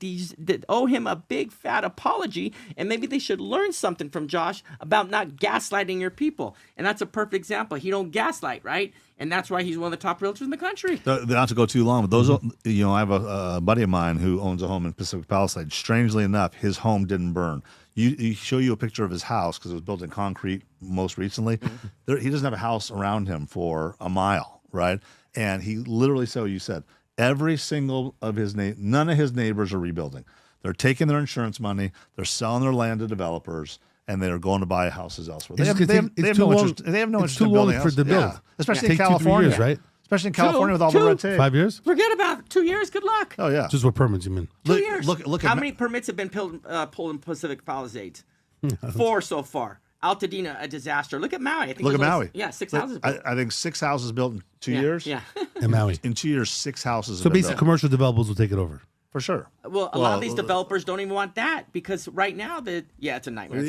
owe him a big fat apology, and maybe they should learn something from Josh about not gaslighting your people. And that's a perfect example. He don't gaslight, right? And that's why he's one of the top realtors in the country. Not to go too long, but those, I have a buddy of mine who owns a home in Pacific Palisades. Strangely enough, his home didn't burn. He show you a picture of his house because it was built in concrete most recently. He doesn't have a house around him for a mile, right? And he literally said what you said. Every single of none of his neighbors are rebuilding. They're taking their insurance money. They're selling their land to developers, and they're going to buy houses elsewhere. They have no interest in building for the build. Yeah. Especially in California, 2-3 years, right? Especially in California with all the red tape. 5 years? Forget about 2 years. Good luck. Oh, yeah. Just what permits you mean? 2 years. Look how many permits have been pulled in Pacific Palisades? 4 so far. Altadena, a disaster. Look at Maui. Look at Maui. Yeah, 6 houses built. I think 6 houses built in 2 years. Yeah. In Maui. In 2 years, 6 houses So basically, commercial developers will take it over. For sure. Well, a lot of these developers don't even want that because right now, it's a nightmare.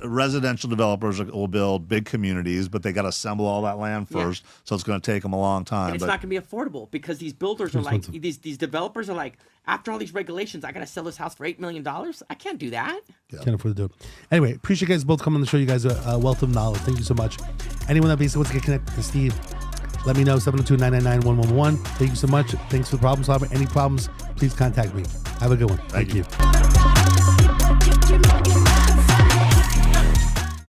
Residential developers will build big communities, but they got to assemble all that land first, so it's going to take them a long time. And it's not going to be affordable because these builders are like, these developers are like, after all these regulations, I got to sell this house for $8 million. I can't do that. Yeah. Can't afford to do it. Anyway, appreciate you guys both coming on the show. You guys are a wealth of knowledge. Thank you so much. Anyone that basically wants to get connected to Steve, let me know, 702-999-111. Thank you so much. Thanks for the problem solver. Any problems, please contact me. Have a good one. Thank you.